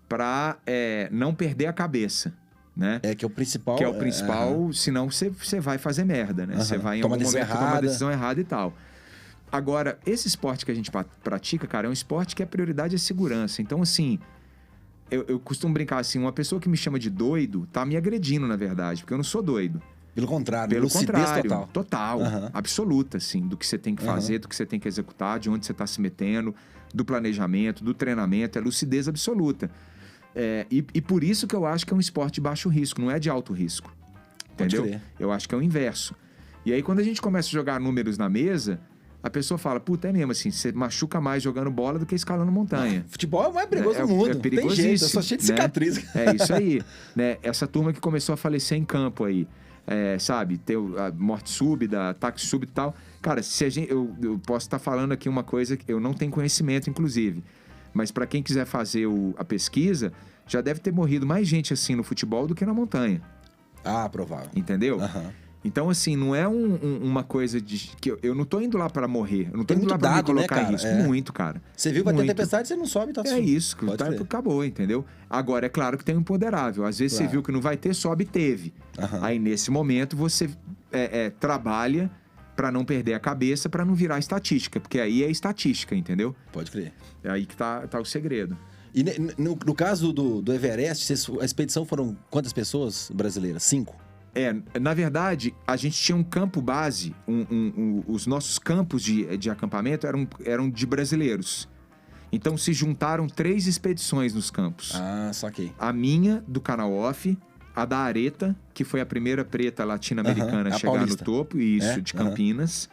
para não perder a cabeça, né? É que é o principal... Que é o principal, senão você vai fazer merda, né? Aham. Você vai em Toma algum decisão momento tomar errada. decisão errada e tal. Agora, esse esporte que a gente pratica, cara, é um esporte que a prioridade é segurança. Então, assim, eu costumo brincar assim, uma pessoa que me chama de doido tá me agredindo, na verdade, porque eu não sou doido. Pelo contrário, Pelo lucidez contrário, total. Aham. absoluta, assim, do que você tem que fazer, do que você tem que executar, de onde você está se metendo, do planejamento, do treinamento, é lucidez absoluta. E por isso que eu acho que é um esporte de baixo risco, não é de alto risco. Pode Entendeu? crer. Eu acho que é o inverso. E aí, quando a gente começa a jogar números na mesa, a pessoa fala, puta, é mesmo assim, você machuca mais jogando bola do que escalando montanha. Futebol é o mais perigoso do mundo. É Não tem jeito, eu perigosíssimo, sou cheio de né? cicatriz. É isso aí. Né? Essa turma que começou a falecer em campo aí, sabe? Ter a morte súbita, ataque súbito e tal. Cara, se a gente, eu posso estar falando aqui uma coisa que eu não tenho conhecimento, inclusive. Mas para quem quiser fazer a pesquisa, já deve ter morrido mais gente assim no futebol do que na montanha. Ah, provável. Entendeu? Aham. Então, assim, não é uma coisa de... que eu não tô indo lá para morrer. Eu não tô Tem indo muito lá para me dado, né, colocar em cara? risco. É. Muito, cara. Você viu, vai ter Muito. tempestade, você não sobe, tá É suave. isso, Pode crer. acabou, entendeu? Agora, é claro que tem um imponderável. Às vezes Claro. você viu que não vai ter, sobe e teve. Aham. Aí, nesse momento, você trabalha para não perder a cabeça, para não virar estatística. Porque aí é estatística, entendeu? Pode crer. É aí que tá o segredo. E no caso do Everest, a expedição foram quantas pessoas brasileiras? 5? Na verdade, a gente tinha um campo base, os nossos campos de acampamento eram de brasileiros. Então se juntaram 3 expedições nos campos. Ah, saquei. A minha, do Canal Off, a da Areta, que foi a primeira preta latino-americana Aham, a a chegar paulista. no topo, isso, de Campinas.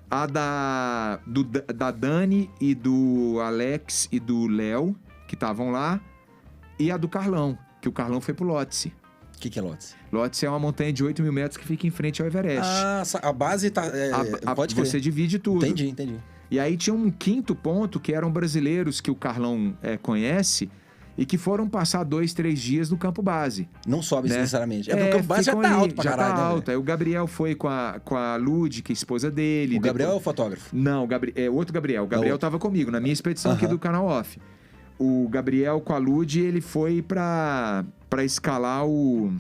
A da Dani e do Alex e do Léo, que estavam lá. E a do Carlão, que o Carlão foi pro Lhotse. O que é Lhotse? Lhotse é uma montanha de 8 mil metros que fica em frente ao Everest. Ah, a base tá... pode crer. Você divide tudo. Entendi. E aí tinha um quinto ponto que eram brasileiros que o Carlão conhece e que foram passar 2, 3 dias no campo base. Não sobe né? necessariamente. Porque o campo base já ficam tá ali, alto pra já caralho, tá né, alto. Aí o Gabriel foi com a Lud, que é a esposa dele. O Gabriel é depois... o fotógrafo? Não, o outro Gabriel. O Gabriel estava comigo, na minha expedição aqui do Canal Off. O Gabriel com a Lud, ele foi pra escalar o...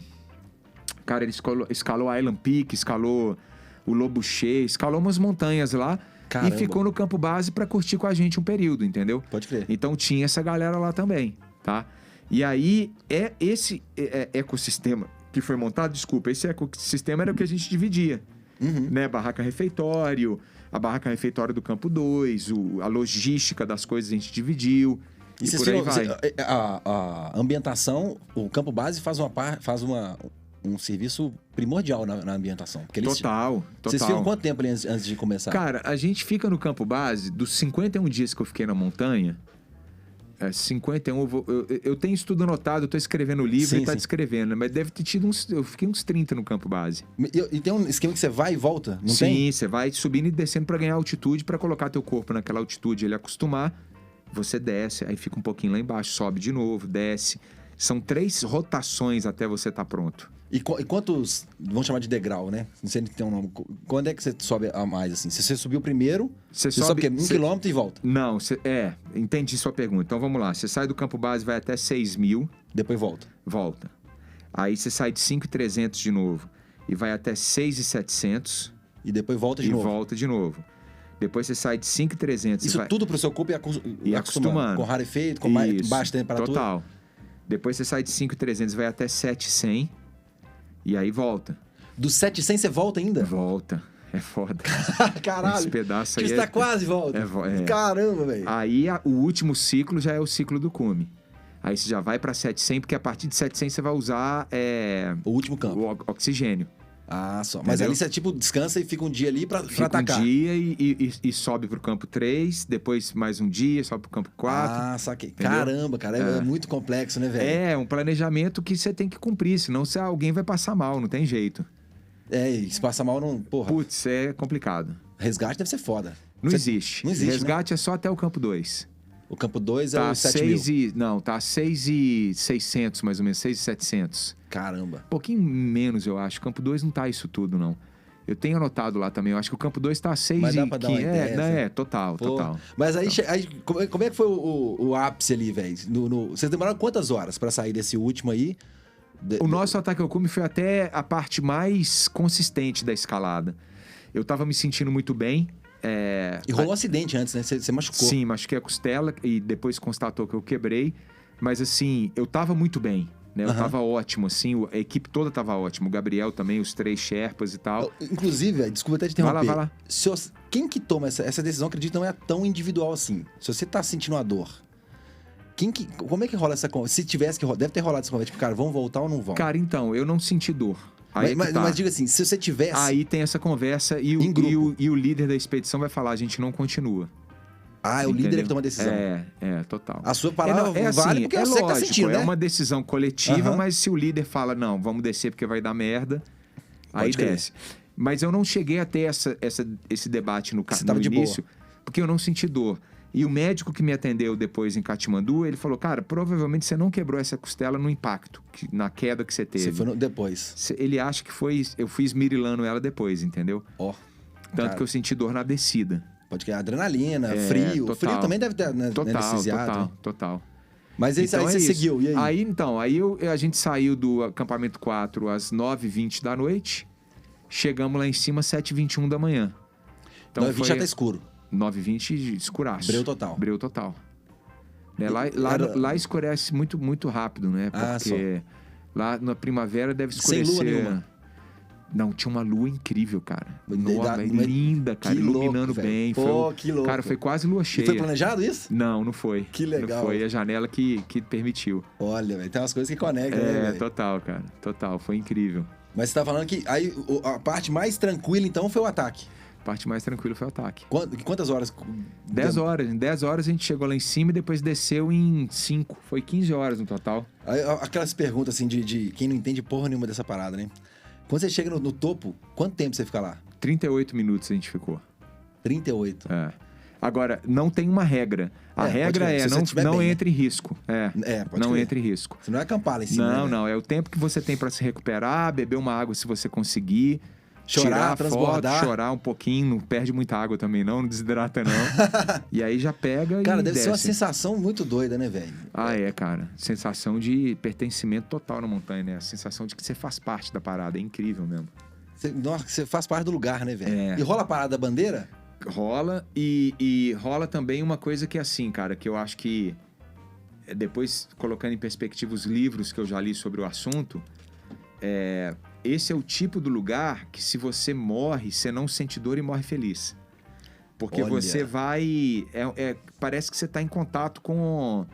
Cara, ele escalou a Island Peak, escalou o Lobuche, escalou umas montanhas lá. Caramba. E ficou no campo base pra curtir com a gente um período, entendeu? Pode crer. Então tinha essa galera lá também, tá? E aí, esse ecossistema que foi montado, esse ecossistema era o que a gente dividia, né? Barraca refeitório, a barraca refeitório do campo 2, a logística das coisas a gente dividiu. E por aí vai. A ambientação, o campo base faz um serviço primordial na ambientação. Porque Total. Vocês ficam quanto tempo ali antes de começar? Cara, a gente fica no campo base, dos 51 dias que eu fiquei na montanha, 51, eu tenho estudo anotado, eu tô escrevendo o livro e tá descrevendo, mas deve ter tido eu fiquei uns 30 no campo base. E tem um esquema que você vai e volta, não tem? tem? Sim, você vai subindo e descendo para ganhar altitude, para colocar teu corpo naquela altitude, ele acostumar, você desce, aí fica um pouquinho lá embaixo, sobe de novo, desce. São 3 rotações até você estar pronto. E quantos, vamos chamar de degrau, né? Não sei se tem um nome. Quando é que você sobe a mais, assim? Se você subiu primeiro, você sobe o quê? 1 quilômetro e volta? Não, entendi sua pergunta. Então vamos lá, você sai do campo base, vai até 6.000. Depois volta. Volta. Aí você sai de 5.300 de novo e vai até 6.700. E depois volta de novo. E volta de novo. Depois você sai de 5.300 Isso tudo pro seu corpo e acostumando. Com rarefeito, com baixa temperatura. Total. Depois você sai de 5.300 e vai até 7.100. E aí volta. Do 700 você volta ainda? Volta. É foda. Caralho. Esse pedaço aí você tá quase volta. Caramba, velho. Aí o último ciclo já é o ciclo do cume. Aí você já vai pra 700, porque a partir de 700 você vai usar... o último campo. O oxigênio. Ah, só. Mas Entendeu? ali você, tipo, descansa e fica um dia ali pra Fica atacar. um dia e sobe pro campo 3, depois mais um dia, sobe pro campo 4. Ah, saquei. Entendeu? Caramba, cara, é muito complexo, né, velho? É um planejamento que você tem que cumprir, senão alguém vai passar mal, não tem jeito. E se passar mal, não... Porra, Putz, é complicado. resgate deve ser foda. Não Você- existe. Não existe, Resgate é só até o campo 2. O campo 2 é Tá o 7 mil. 6 não, tá 6.600 mais ou menos, 6.700. Caramba. Um pouquinho menos, eu acho. Campo 2 não tá isso tudo, não. Eu tenho anotado lá também. Eu acho que o campo 2 tá 6 Mas dá e pra dar uma 15. ideia, assim. Total, Pô, total. Mas aí, como é que foi o ápice ali, velho? Vocês demoraram quantas horas pra sair desse último aí? O nosso ataque ao cume foi até a parte mais consistente da escalada. Eu tava me sentindo muito bem. E rolou um acidente antes, né? Você machucou. Sim, machuquei a costela e depois constatou que eu quebrei. Mas assim, eu tava muito bem, né? Eu tava ótimo, assim. A equipe toda tava ótimo. O Gabriel também, os 3 Sherpas e tal. Inclusive, velho, desculpa até te interromper. Vai lá. Quem que toma essa decisão, acredito, não é tão individual assim. Se você tá sentindo a dor, como é que rola essa conversa? Se tivesse que rolar, deve ter rolado essa conversa. Tipo, cara, vão voltar ou não vão? Cara, então, eu não senti dor. Aí Mas diga assim, se você tivesse... Aí tem essa conversa e Em grupo. o líder da expedição vai falar, a gente não continua. é o líder Entendeu? que toma a decisão. Total. A sua palavra vale assim, porque você que tá sentindo, né? É uma decisão coletiva, Aham. mas se o líder fala, não, vamos descer porque vai dar merda, aí Pode crer. desce. Mas eu não cheguei a ter esse debate no Você tava de início, porque eu não senti dor. E o médico que me atendeu depois em Katmandu, ele falou, cara, provavelmente você não quebrou essa costela no impacto, na queda que você teve. Você foi depois. Ele acha que eu fui esmirilando ela depois, entendeu? Ó. Tanto cara, que eu senti dor na descida. Pode que adrenalina, frio. Total. Frio também deve ter, né, anestesiado. Total. Mas aí, Então aí é você isso. seguiu, e aí? Aí a gente saiu do acampamento 4 às 9h20 da noite, chegamos lá em cima às 7h21 da manhã. Então 9h20 já tá escuro. 9h20 escuraço. Breu total. Breu total. Né? Era- Lá escurece muito, muito rápido, né? Ah, Porque lá na primavera deve Sem escurecer... lua nenhuma. Não, tinha uma lua incrível, cara. Mas- Nossa, linda, cara. que Iluminando louco, bem. velho. Pô, que louco. Cara, foi quase lua E cheia. foi planejado isso? Não foi. Que legal. Não foi a janela que permitiu. Olha, velho, tem umas coisas que conectam, né, velho? Total, cara. Total. Foi incrível. Mas você tá falando que aí a parte mais tranquila, então, foi o ataque. A parte mais tranquila foi o ataque. Quantas horas? 10 horas. Em 10 horas a gente chegou lá em cima e depois desceu em 5. Foi 15 horas no total. Aí, aquelas perguntas, assim, de quem não entende porra nenhuma dessa parada, né? Quando você chega no topo, quanto tempo você fica lá? 38 minutos a gente ficou. 38. Agora, não tem uma regra. A pode regra crer. é Se você não, estiver não bem, né? entre em risco. Pode não crer. entre em risco. Você não é acampar lá em cima, né? Não. É o tempo que você tem para se recuperar, beber uma água se você conseguir. Chorar, tirar transbordar. foto, chorar um pouquinho, não perde muita água também não desidrata não. E aí já pega Cara, e deve ser uma desce. sensação muito doida, né, velho? Cara. Sensação de pertencimento total na montanha, né? A sensação de que você faz parte da parada, é incrível mesmo. Nossa, você faz parte do lugar, né, velho? É. E rola a parada da bandeira? Rola e rola também uma coisa que é assim, cara, que eu acho que depois colocando em perspectiva os livros que eu já li sobre o assunto, esse é o tipo do lugar que se você morre, você não sente dor e morre feliz. Porque Olha. você vai... parece que você está em contato com...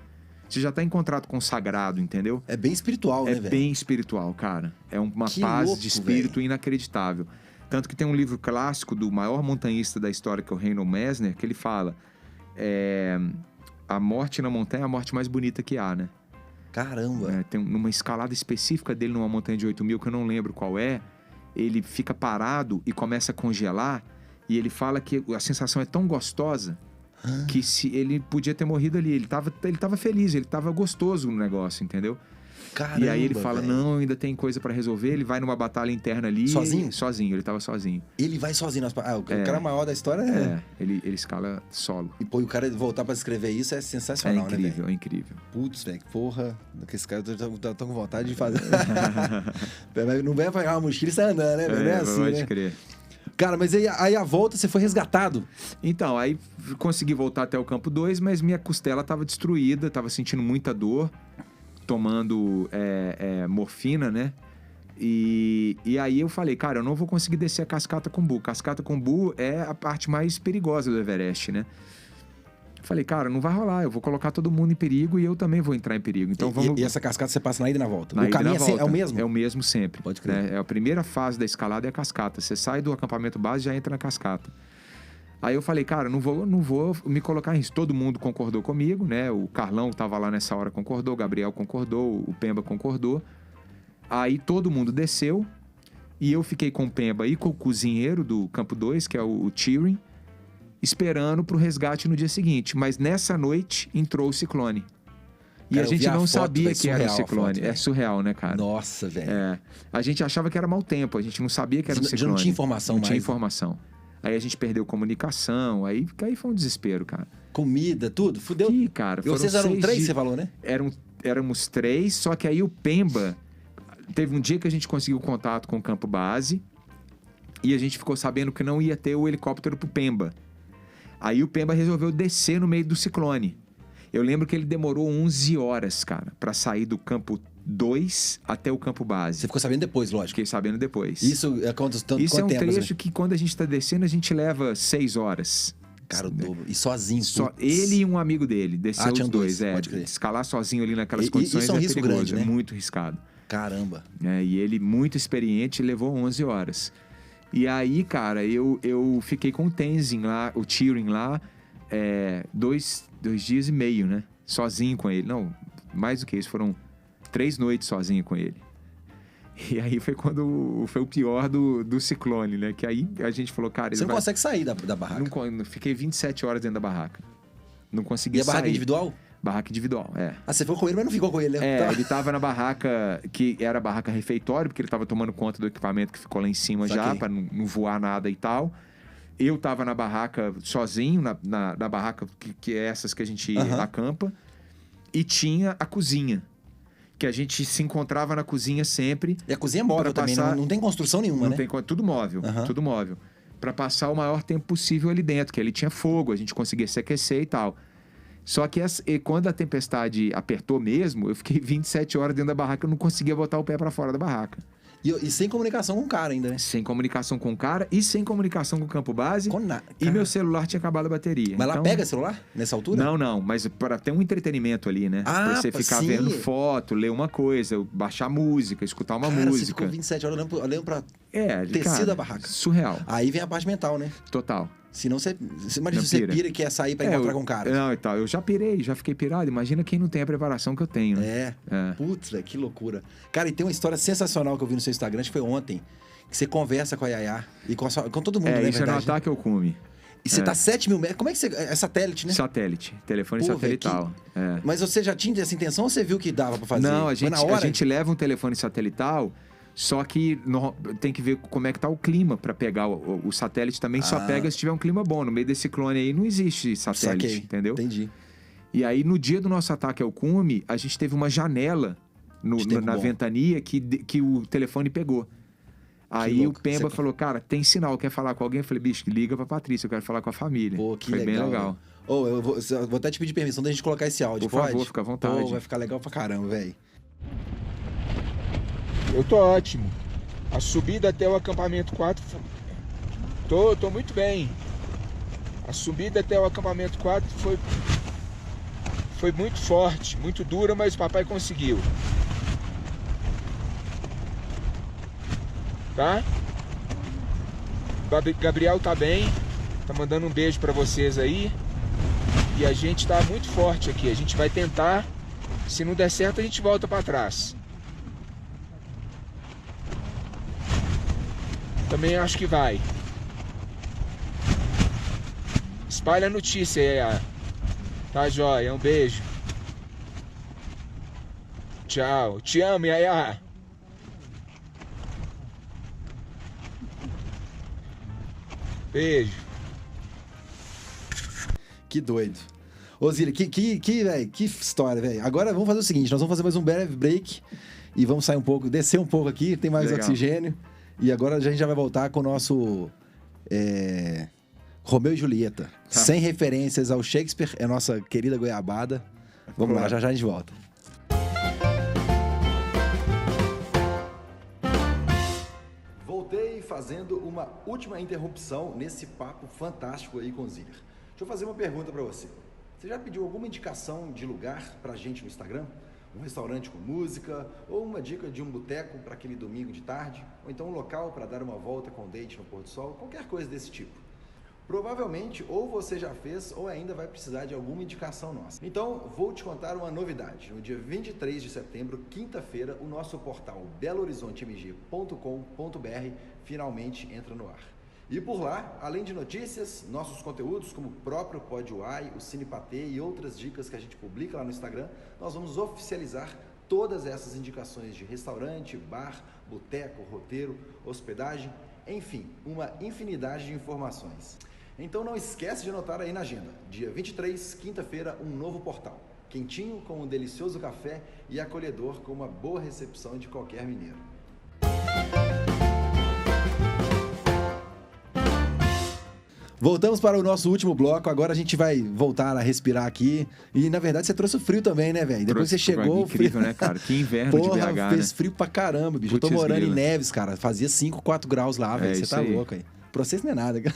Você já está em contato com o sagrado, entendeu? É bem espiritual, né, É velho? bem espiritual, cara. É uma Que paz louco, de espírito velho. inacreditável. Tanto que tem um livro clássico do maior montanhista da história, que é o Reinhold Messner, que ele fala a morte na montanha é a morte mais bonita que há, né? Caramba. Tem numa escalada específica dele numa montanha de 8.000, que eu não lembro qual é, ele fica parado e começa a congelar, e ele fala que a sensação é tão gostosa que se ele podia ter morrido ali. Ele tava feliz, ele tava gostoso no negócio, entendeu? Caramba, E aí ele fala, velho. não, ainda tem coisa pra resolver. Ele vai numa batalha interna ali. Sozinho? Sozinho, ele tava sozinho. Ele vai sozinho. O cara maior da história Ele escala solo. E pô, e o cara voltar pra escrever isso é É sensacional, né, incrível, velho? é incrível. Putz, velho, porra. Esse cara tô com vontade de fazer. Não vai pegar uma mochila e sai andando, né, velho? Não é assim, pode né? crer. Cara, mas aí a volta você foi resgatado. Então, aí consegui voltar até o campo 2, mas minha costela tava destruída, tava sentindo muita dor, tomando morfina, né? E aí eu falei, cara, eu não vou conseguir descer a Cascata Combu. Cascata Combu é a parte mais perigosa do Everest, né? Falei, cara, não vai rolar, eu vou colocar todo mundo em perigo e eu também vou entrar em perigo. Então vamos... E essa cascata você passa na ida e na volta? Na o caminho volta. É o mesmo? É o mesmo sempre. Pode crer. Né? A primeira fase da escalada é a cascata. Você sai do acampamento base e já entra na cascata. Aí eu falei, cara, não vou me colocar em risco. Todo mundo concordou comigo, né? O Carlão que estava lá nessa hora concordou, o Gabriel concordou, o Pemba concordou. Aí todo mundo desceu e eu fiquei com o Pemba e com o cozinheiro do Campo 2, que é o Tyrion, esperando pro resgate no dia seguinte. Mas nessa noite entrou o ciclone. E cara, a gente não sabia que era o ciclone. Foto, é surreal, né, cara? Nossa, velho. É. A gente achava que era mau tempo, a gente não sabia que era um ciclone. Já não tinha informação mais. Não tinha informação. Aí a gente perdeu comunicação, aí foi um desespero, cara. Comida, tudo? Fudeu. Que, cara, e vocês eram 3, você falou, né? Éramos 3, só que aí o Pemba... Teve um dia que a gente conseguiu contato com o campo base e a gente ficou sabendo que não ia ter o helicóptero pro Pemba. Aí o Pemba resolveu descer no meio do ciclone. Eu lembro que ele demorou 11 horas, cara, pra sair do campo 2 até o campo base. Você ficou sabendo depois, lógico. Fiquei sabendo depois. Isso é quanto tempo? Isso é um trecho, né? que quando a gente tá descendo, a gente leva 6 horas. Cara, o dobro. E sozinho. Só ele e um amigo dele. Desceu os dois. Pode crer. Escalar sozinho ali naquelas condições isso é um risco perigoso, grande, né? É muito arriscado. Caramba. E ele, muito experiente, levou 11 horas. E aí, cara, eu fiquei com o Tenzin lá, o Tyrion lá, 2 dias e meio, né? Sozinho com ele. Não, mais do que isso, foram 3 noites sozinho com ele. E aí foi quando foi o pior do ciclone, né? Que aí a gente falou, cara... Você não consegue sair da barraca? Não, fiquei 27 horas dentro da barraca. Não consegui sair. E a barraca individual? Barraca individual, Ah, você ficou com ele, mas não ficou com ele, né? Ele tava na barraca, que era a barraca refeitório, porque ele tava tomando conta do equipamento que ficou lá em cima já, pra não voar nada e tal. Eu tava na barraca sozinho, na barraca que é essas que a gente acampa. E tinha a cozinha, que a gente se encontrava na cozinha sempre. E a cozinha é móvel também, não tem construção nenhuma, né? Não tem, tudo móvel, tudo móvel. Pra passar o maior tempo possível ali dentro, que ali tinha fogo, a gente conseguia se aquecer e tal. Só que quando a tempestade apertou mesmo, eu fiquei 27 horas dentro da barraca, eu não conseguia botar o pé pra fora da barraca. E sem comunicação com o cara ainda, né? Sem comunicação com o cara e sem comunicação com o campo base. E meu celular tinha acabado a bateria. Mas lá pega celular nessa altura? Não, mas para ter um entretenimento ali, né? Pra você ficar vendo foto, ler uma coisa, baixar música, escutar uma música. Você ficou 27 horas olhando pra tecido da barraca. Surreal. Aí vem a parte mental, né? Total. Senão imagina se você pira e quer sair pra encontrar com o cara. Não, e tal. Eu já pirei, já fiquei pirado. Imagina quem não tem a preparação que eu tenho, né? Putz, velho, que loucura. Cara, e tem uma história sensacional que eu vi no seu Instagram, acho que foi ontem, que você conversa com a Yaya e com todo mundo, né? Isso é no Ataque ao Cume. E você tá 7 mil metros. Como é que você... É satélite, né? Satélite. Telefone satelital. Mas você já tinha essa intenção ou você viu que dava pra fazer? Não, a gente leva um telefone satelital... Só que tem que ver como é que tá o clima para pegar. O satélite também só pega se tiver um clima bom. No meio desse ciclone aí não existe satélite, entendeu? Entendi. E aí, no dia do nosso ataque ao cume, a gente teve uma janela na ventania que o telefone pegou. Aí o Pemba falou, cara, tem sinal, quer falar com alguém? Eu falei, bicho, liga pra Patrícia, eu quero falar com a família. Pô, que Foi bem legal. Eu vou até te pedir permissão da gente colocar esse áudio, Por favor, fica à vontade. Vai ficar legal pra caramba, velho. Eu tô ótimo. A subida até o acampamento 4... Tô muito bem. A subida até o acampamento 4 foi muito forte, muito dura, mas o papai conseguiu. Tá? Gabriel tá bem. Tá mandando um beijo pra vocês aí. E a gente tá muito forte aqui. A gente vai tentar. Se não der certo, a gente volta pra trás. Também acho que vai. Espalha a notícia aí, tá joia? Um beijo. Tchau. Te amo, Yaya. Beijo. Que doido. Ô, Zília, que história, velho. Agora vamos fazer o seguinte, nós vamos fazer mais um breve break e vamos sair um pouco, descer um pouco aqui, tem mais oxigênio. E agora a gente já vai voltar com o nosso Romeu e Julieta. Sem referências ao Shakespeare, é a nossa querida goiabada. Vamos lá, já a gente volta. Voltei fazendo uma última interrupção nesse papo fantástico aí com o Zília. Deixa eu fazer uma pergunta para você. Você já pediu alguma indicação de lugar pra gente no Instagram? Um restaurante com música, ou uma dica de um boteco para aquele domingo de tarde, ou então um local para dar uma volta com date no pôr do sol, qualquer coisa desse tipo. Provavelmente ou você já fez ou ainda vai precisar de alguma indicação nossa. Então vou te contar uma novidade. No dia 23 de setembro, quinta-feira, o nosso portal belohorizontem.com.br finalmente entra no ar. E por lá, além de notícias, nossos conteúdos como o próprio Pod UAI, o Cine Patê e outras dicas que a gente publica lá no Instagram, nós vamos oficializar todas essas indicações de restaurante, bar, boteco, roteiro, hospedagem, enfim, uma infinidade de informações. Então não esquece de anotar aí na agenda, dia 23, quinta-feira, um novo portal, quentinho com um delicioso café e acolhedor com uma boa recepção de qualquer mineiro. Voltamos para o nosso último bloco, agora a gente vai voltar a respirar aqui. E na verdade você trouxe o frio também, né, velho? Depois que você chegou... Incrível, né, cara? Que inverno. Porra, de BH, fez né? frio pra caramba, bicho. Putz, eu tô morando grila. em Neves, cara. Fazia 5, 4 graus lá, velho. Você tá isso aí. louco, aí. Pra vocês não é nada, cara.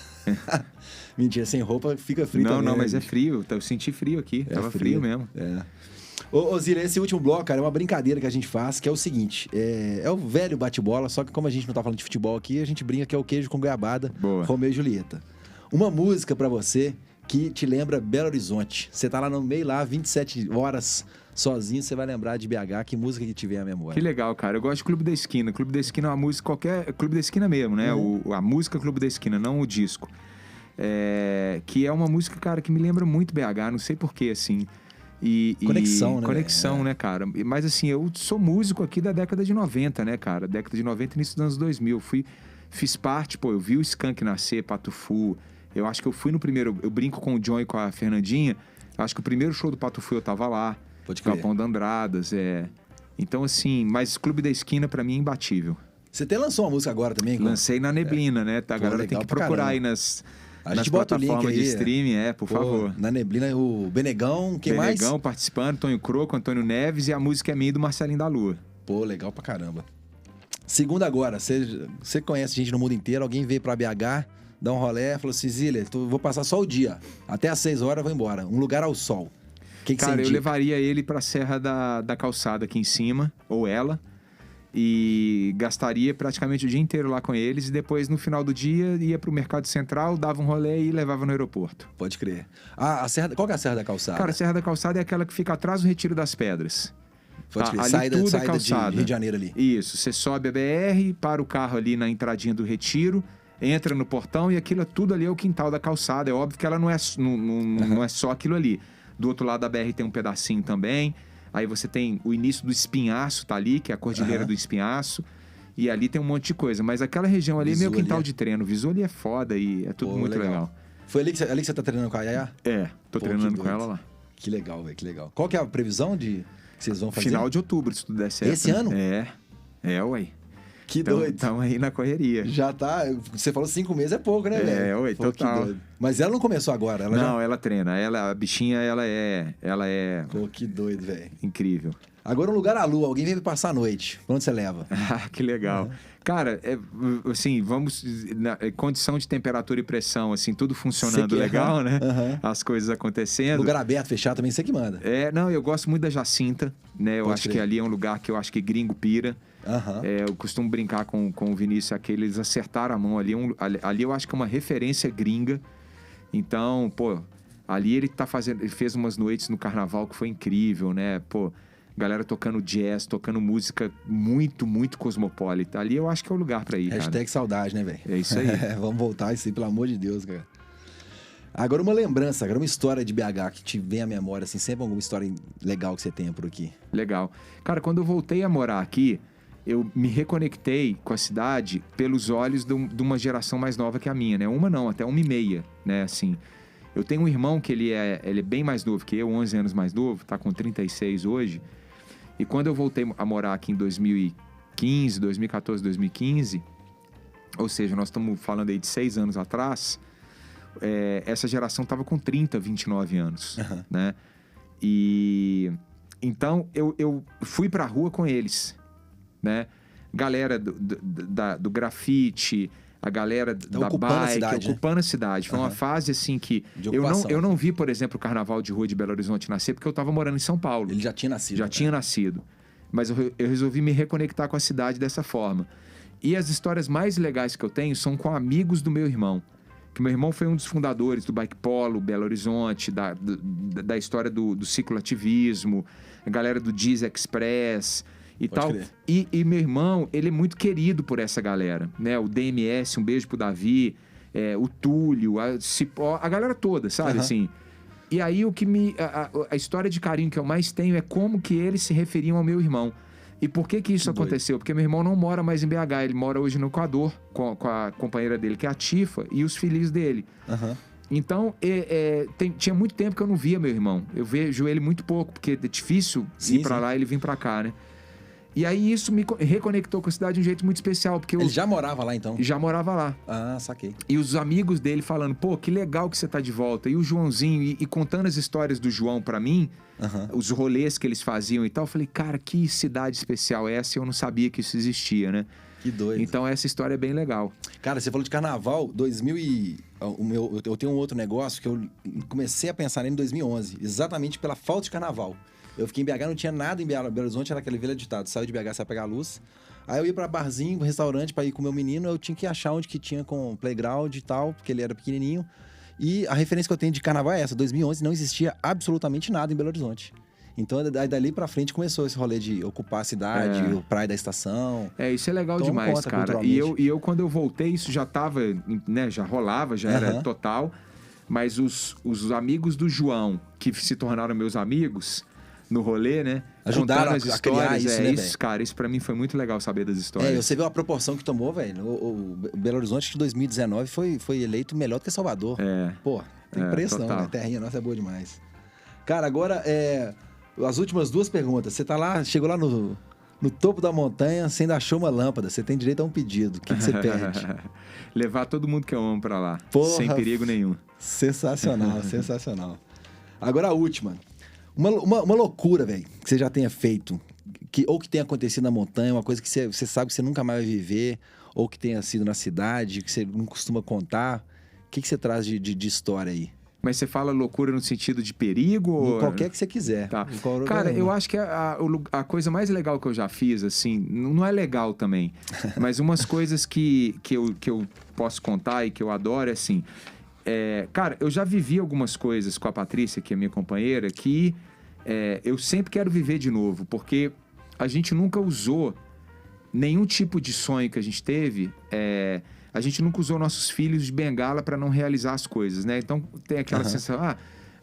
Mentira, sem roupa fica frio também. Não, mas né, é frio. Eu senti frio aqui. Tava frio mesmo. É. Ô Zília, esse último bloco, cara, é uma brincadeira que a gente faz, que é o seguinte, é o velho bate-bola, só que como a gente não tá falando de futebol aqui, a gente brinca que é o queijo com goiabada, Boa. Romeu e Julieta. Uma música pra você que te lembra Belo Horizonte. Você tá lá no meio, lá, 27 horas sozinho, você vai lembrar de BH, que música que tiver a memória. Que legal, cara. Eu gosto de Clube da Esquina. Clube da Esquina é uma música qualquer... Clube da Esquina mesmo, né? A música Clube da Esquina, não o disco. Que é uma música, cara, que me lembra muito BH, não sei porquê, assim. Conexão, né? Conexão, né, cara? Mas assim, eu sou músico aqui da década de 90, né, cara? Década de 90 e início dos anos 2000. Fiz parte, eu vi o Skank nascer, Patufu. Eu acho que eu fui no primeiro... Eu brinco com o John e com a Fernandinha. Eu acho que o primeiro show do Patufu eu tava lá. Pode crer. Galpão da Andradas, Então, assim, mas Clube da Esquina pra mim é imbatível. Você até lançou uma música agora também? Lancei na Neblina, né? Tá, a galera tem legal que pra procurar caramba. aí nas gente bota o link plataformas aí, de streaming, por favor. Na Neblina, o Benegão, quem mais? Benegão participando, Tonho Croco, Antônio Neves, e a música é minha e do Marcelinho da Lua. Pô, legal pra caramba. Segunda agora, você conhece gente no mundo inteiro, alguém veio pra BH, dá um rolé, falou assim, Zília, vou passar só o dia, até às 6 horas eu vou embora, um lugar ao sol. Que Cara, você eu indica? levaria ele pra Serra da Calçada aqui em cima, ou ela, e gastaria praticamente o dia inteiro lá com eles, e depois, no final do dia, ia pro Mercado Central, dava um rolê e levava no aeroporto. Pode crer. Qual que é a Serra da Calçada? Cara, a Serra da Calçada é aquela que fica atrás do Retiro das Pedras. Pode crer. Ali Saída tudo é de calçada. Rio de Janeiro ali. Isso, você sobe a BR, para o carro ali na entradinha do Retiro, entra no portão e aquilo tudo ali é o quintal da calçada. É óbvio que ela não é só aquilo ali. Do outro lado da BR tem um pedacinho também. Aí você tem o início do Espinhaço, tá ali, que é a Cordilheira do Espinhaço. E ali tem um monte de coisa. Mas aquela região ali é meu quintal de treino. O visu ali é foda e é tudo muito legal. Foi ali que você tá treinando com a Yaya? Tô treinando com ela lá. Que legal, velho, que legal. Qual que é a previsão que vocês vão fazer? Final de outubro, se tudo der certo. Esse ano? Ué. Que doido. Estamos aí na correria. Já tá. Você falou 5 meses é pouco, né, velho? Total. Mas ela não começou agora? Ela treina. A bichinha, ela é. Pô, que doido, velho. Incrível. Agora um lugar à lua, alguém vem passar a noite. Pra onde você leva? Que legal. Cara, assim, vamos... condição de temperatura e pressão, assim, tudo funcionando legal, né? As coisas acontecendo. Lugar aberto, fechado também, você que manda. Eu gosto muito da Jacinta, né? Eu acho que ali é um lugar que eu acho que gringo pira. Eu costumo brincar com o Vinícius, eles acertaram a mão ali. Ali eu acho que é uma referência gringa. Então, ali ele fez umas noites no carnaval que foi incrível, né? Galera tocando jazz, tocando música muito, muito cosmopolita. Ali eu acho que é o lugar pra ir, Hashtag cara. saudade, né, velho? É isso aí. Vamos voltar isso aí, pelo amor de Deus, cara. Agora uma lembrança, agora uma história de BH que te vem à memória, assim, sempre alguma história legal que você tenha por aqui. Legal. Cara, quando eu voltei a morar aqui, eu me reconectei com a cidade pelos olhos de uma geração mais nova que a minha, né? Uma não, até 1,5, né? Assim, eu tenho um irmão que ele é bem mais novo que eu, 11 anos mais novo, tá com 36 hoje. E quando eu voltei a morar aqui em 2014, 2015, ou seja, nós estamos falando aí de 6 anos atrás, essa geração estava com 30, 29 anos, né? E então eu fui pra rua com eles, né? Galera do grafite, a galera da ocupando a bike, cidade, né? ocupando a cidade. Foi uma fase, assim, que De eu ocupação. não vi, por exemplo, o Carnaval de Rua de Belo Horizonte nascer, porque eu estava morando em São Paulo. Ele já tinha nascido. Já né, tinha cara? nascido. Mas eu resolvi me reconectar com a cidade dessa forma. E as histórias mais legais que eu tenho são com amigos do meu irmão. Que meu irmão foi um dos fundadores do Bike Polo, Belo Horizonte, da história do cicloativismo, a galera do Diz Express e Pode tal. crer. E meu irmão, ele é muito querido por essa galera, né? O DMS, um beijo pro Davi, o Túlio, a Cipó, a galera toda, sabe? Aham. Assim. E aí o que a história de carinho que eu mais tenho é como que eles se referiam ao meu irmão. E por que isso doido. aconteceu? Porque meu irmão não mora mais em BH, ele mora hoje no Equador com a companheira dele, que é a Tifa, e os filhos dele. Aham. Então, tinha muito tempo que eu não via meu irmão. Eu vejo ele muito pouco, porque é difícil Sim, ir pra sim. lá e ele vir pra cá, né? E aí isso me reconectou com a cidade de um jeito muito especial, porque eu Ele já morava lá, então? já morava lá. Ah, saquei. E os amigos dele falando, pô, que legal que você tá de volta. E o Joãozinho, e contando as histórias do João pra mim, Aham. os rolês que eles faziam e tal, eu falei, cara, que cidade especial é essa? Eu não sabia que isso existia, né? Que doido. Então essa história é bem legal. Cara, você falou de carnaval, eu tenho um outro negócio que eu comecei a pensar nele em 2011, exatamente pela falta de carnaval. Eu fiquei em BH, não tinha nada em Belo Horizonte, era aquele velho ditado, saiu de BH, sai pegar a luz. Aí eu ia pra barzinho, restaurante, pra ir com o meu menino, eu tinha que achar onde que tinha com playground e tal, porque ele era pequenininho. E a referência que eu tenho de carnaval é essa, 2011 não existia absolutamente nada em Belo Horizonte. Então, dali pra frente começou esse rolê de ocupar a cidade, o Praia da Estação. Isso é legal Toma demais, conta, cara. culturalmente. E eu, quando eu voltei, isso já tava, né, já rolava, já era Aham. total. Mas os amigos do João, que se tornaram meus amigos no rolê, né? Ajudaram contando as a criar histórias, isso, né, isso, velho? cara, isso pra mim foi muito legal saber das histórias. Você viu a proporção que tomou, velho. O Belo Horizonte de 2019 foi eleito melhor do que Salvador. Pô, tem preço não, total. né? Terrinha nossa é boa demais. Cara, agora, as últimas duas perguntas. Você tá lá, chegou lá no topo da montanha, você ainda achou uma lâmpada. Você tem direito a um pedido. O que você pede? Levar todo mundo que eu amo pra lá, Porra, sem perigo nenhum. Sensacional, sensacional. Agora a última. Uma loucura, velho, que você já tenha feito, ou que tenha acontecido na montanha, uma coisa que você sabe que você nunca mais vai viver, ou que tenha sido na cidade, que você não costuma contar. O que você traz de história aí? Mas você fala loucura no sentido de perigo? Ou... Qualquer que você quiser. Tá. Cara, eu acho que a coisa mais legal que eu já fiz, assim, não é legal também, mas umas coisas que eu posso contar e que eu adoro é assim. Cara, eu já vivi algumas coisas com a Patrícia, que é minha companheira, que eu sempre quero viver de novo, porque a gente nunca usou nenhum tipo de sonho que a gente teve. A gente nunca usou nossos filhos de bengala para não realizar as coisas, né? Então tem aquela sensação,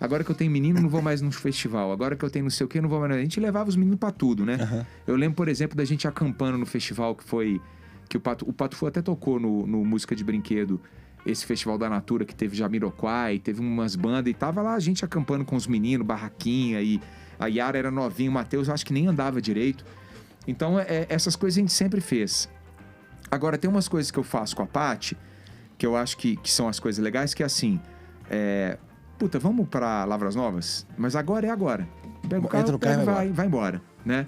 agora que eu tenho menino, não vou mais num festival. Agora que eu tenho não sei o quê, não vou mais... A gente levava os meninos para tudo, né? Eu lembro, por exemplo, da gente acampando no festival que o Pato Fu até tocou no Música de Brinquedo, esse festival da Natura que teve Jamiroquai, teve umas bandas e tava lá a gente acampando com os meninos, barraquinha, e a Yara era novinha, o Matheus eu acho que nem andava direito. Então essas coisas a gente sempre fez. Agora tem umas coisas que eu faço com a Paty, que eu acho que são as coisas legais, que é assim, puta, vamos pra Lavras Novas? Mas agora é agora. Pega o carro, Entra no carro e vai embora, né?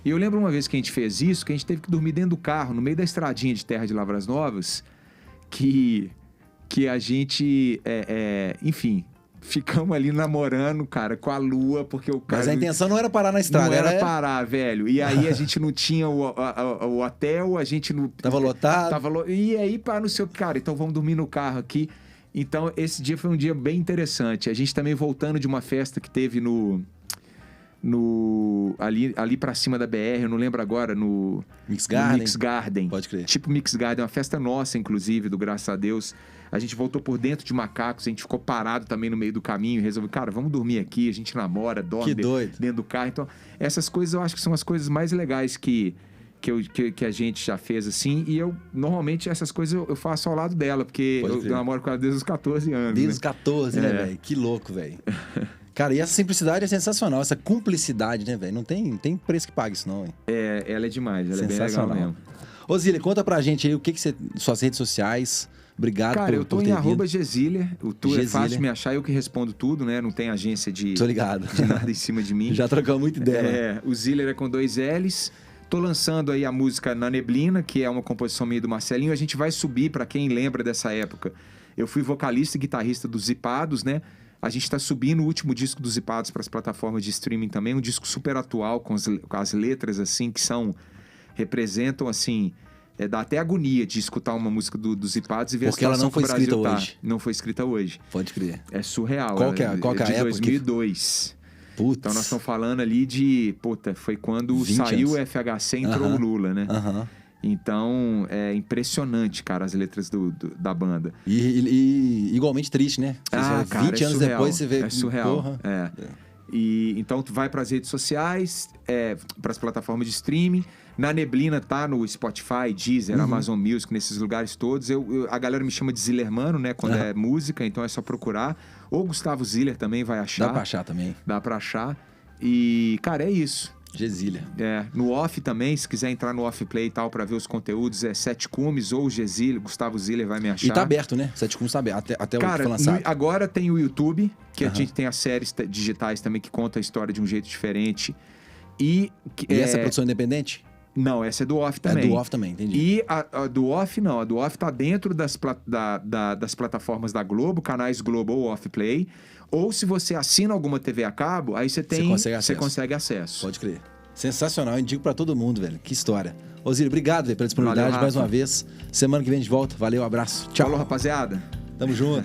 E eu lembro uma vez que a gente fez isso, que a gente teve que dormir dentro do carro, no meio da estradinha de terra de Lavras Novas, que a gente, enfim, ficamos ali namorando, cara, com a lua, porque o cara... Mas a intenção não era parar na estrada, Não era parar, velho. E aí a gente não tinha o hotel, a gente não... Tava lotado. E aí, pá, não sei o que, cara, então vamos dormir no carro aqui. Então, esse dia foi um dia bem interessante. A gente também voltando de uma festa que teve ali pra cima da BR, eu não lembro agora, no Mix Garden. Mix Garden. Pode crer. Tipo Mix Garden, uma festa nossa, inclusive, do Graças a Deus. A gente voltou por dentro de Macacos, a gente ficou parado também no meio do caminho e resolveu, cara, vamos dormir aqui, a gente namora, dorme dentro do carro. Então, essas coisas eu acho que são as coisas mais legais que a gente já fez, assim. E eu, normalmente, essas coisas eu faço ao lado dela, porque eu namoro com ela desde os 14 anos. Desde os 14, né, velho? Que louco, velho. Cara, e essa simplicidade é sensacional, essa cumplicidade, né, velho? Não tem preço que pague isso, não, hein? Ela é demais, ela é bem legal mesmo. Ô, Zília, conta pra gente aí o que você... Suas redes sociais. Obrigado por ter vindo. Cara, eu tô em @Gesília. O tu é fácil de me achar, eu que respondo tudo, né? Não tem agência de Tô ligado. de nada em cima de mim. Já trocamos muita ideia. O Ziller é com 2 L's. Tô lançando aí a música Na Neblina, que é uma composição minha do Marcelinho. A gente vai subir, para quem lembra dessa época. Eu fui vocalista e guitarrista dos Zipados, né? A gente tá subindo o último disco dos Zipados para as plataformas de streaming também. Um disco super atual, com as letras, assim, que representam, assim... dá até agonia de escutar uma música dos Zipados e ver porque a ela situação não foi que o Brasil escrita tá. hoje. Não foi escrita hoje. Pode crer. É surreal. Qual que é a de época? 2002. Putz. Então nós estamos falando ali de... Puta, foi quando 20 saiu anos. o FHC e entrou o Lula, né? Aham. Então, é impressionante, cara, as letras da banda. E igualmente triste, né? Ah, vê, cara, 20 anos surreal. depois você vê... É surreal. Porra. E então tu vai para as redes sociais, para as plataformas de streaming. Na Neblina tá no Spotify, Deezer, Amazon Music, nesses lugares todos. A galera me chama de Zillermano, né? Quando é música, então é só procurar. Ou Gustavo Ziller também vai achar. Dá pra achar também. Dá pra achar. E, cara, é isso. Gesília. No Off também, se quiser entrar no Off Play e tal pra ver os conteúdos, é Sete Cumes ou Gesília, Gustavo Ziller vai me achar. E tá aberto, né? Sete Cumes tá aberto, até cara, o que foi lançado. Agora tem o YouTube, que a gente tem as séries digitais também que contam a história de um jeito diferente. E essa é produção independente? Não, essa é do Off também. É do Off também, entendi. E a do Off, não. A do Off tá dentro das plataformas da Globo, canais Globo ou Off Play. Ou se você assina alguma TV a cabo, aí você consegue acesso. Pode crer. Sensacional, indico pra todo mundo, velho. Que história. Osílio, obrigado pela disponibilidade. Valeu, mais uma vez. Semana que vem de volta. Valeu, abraço. Tchau. Falou, rapaziada. Tamo junto.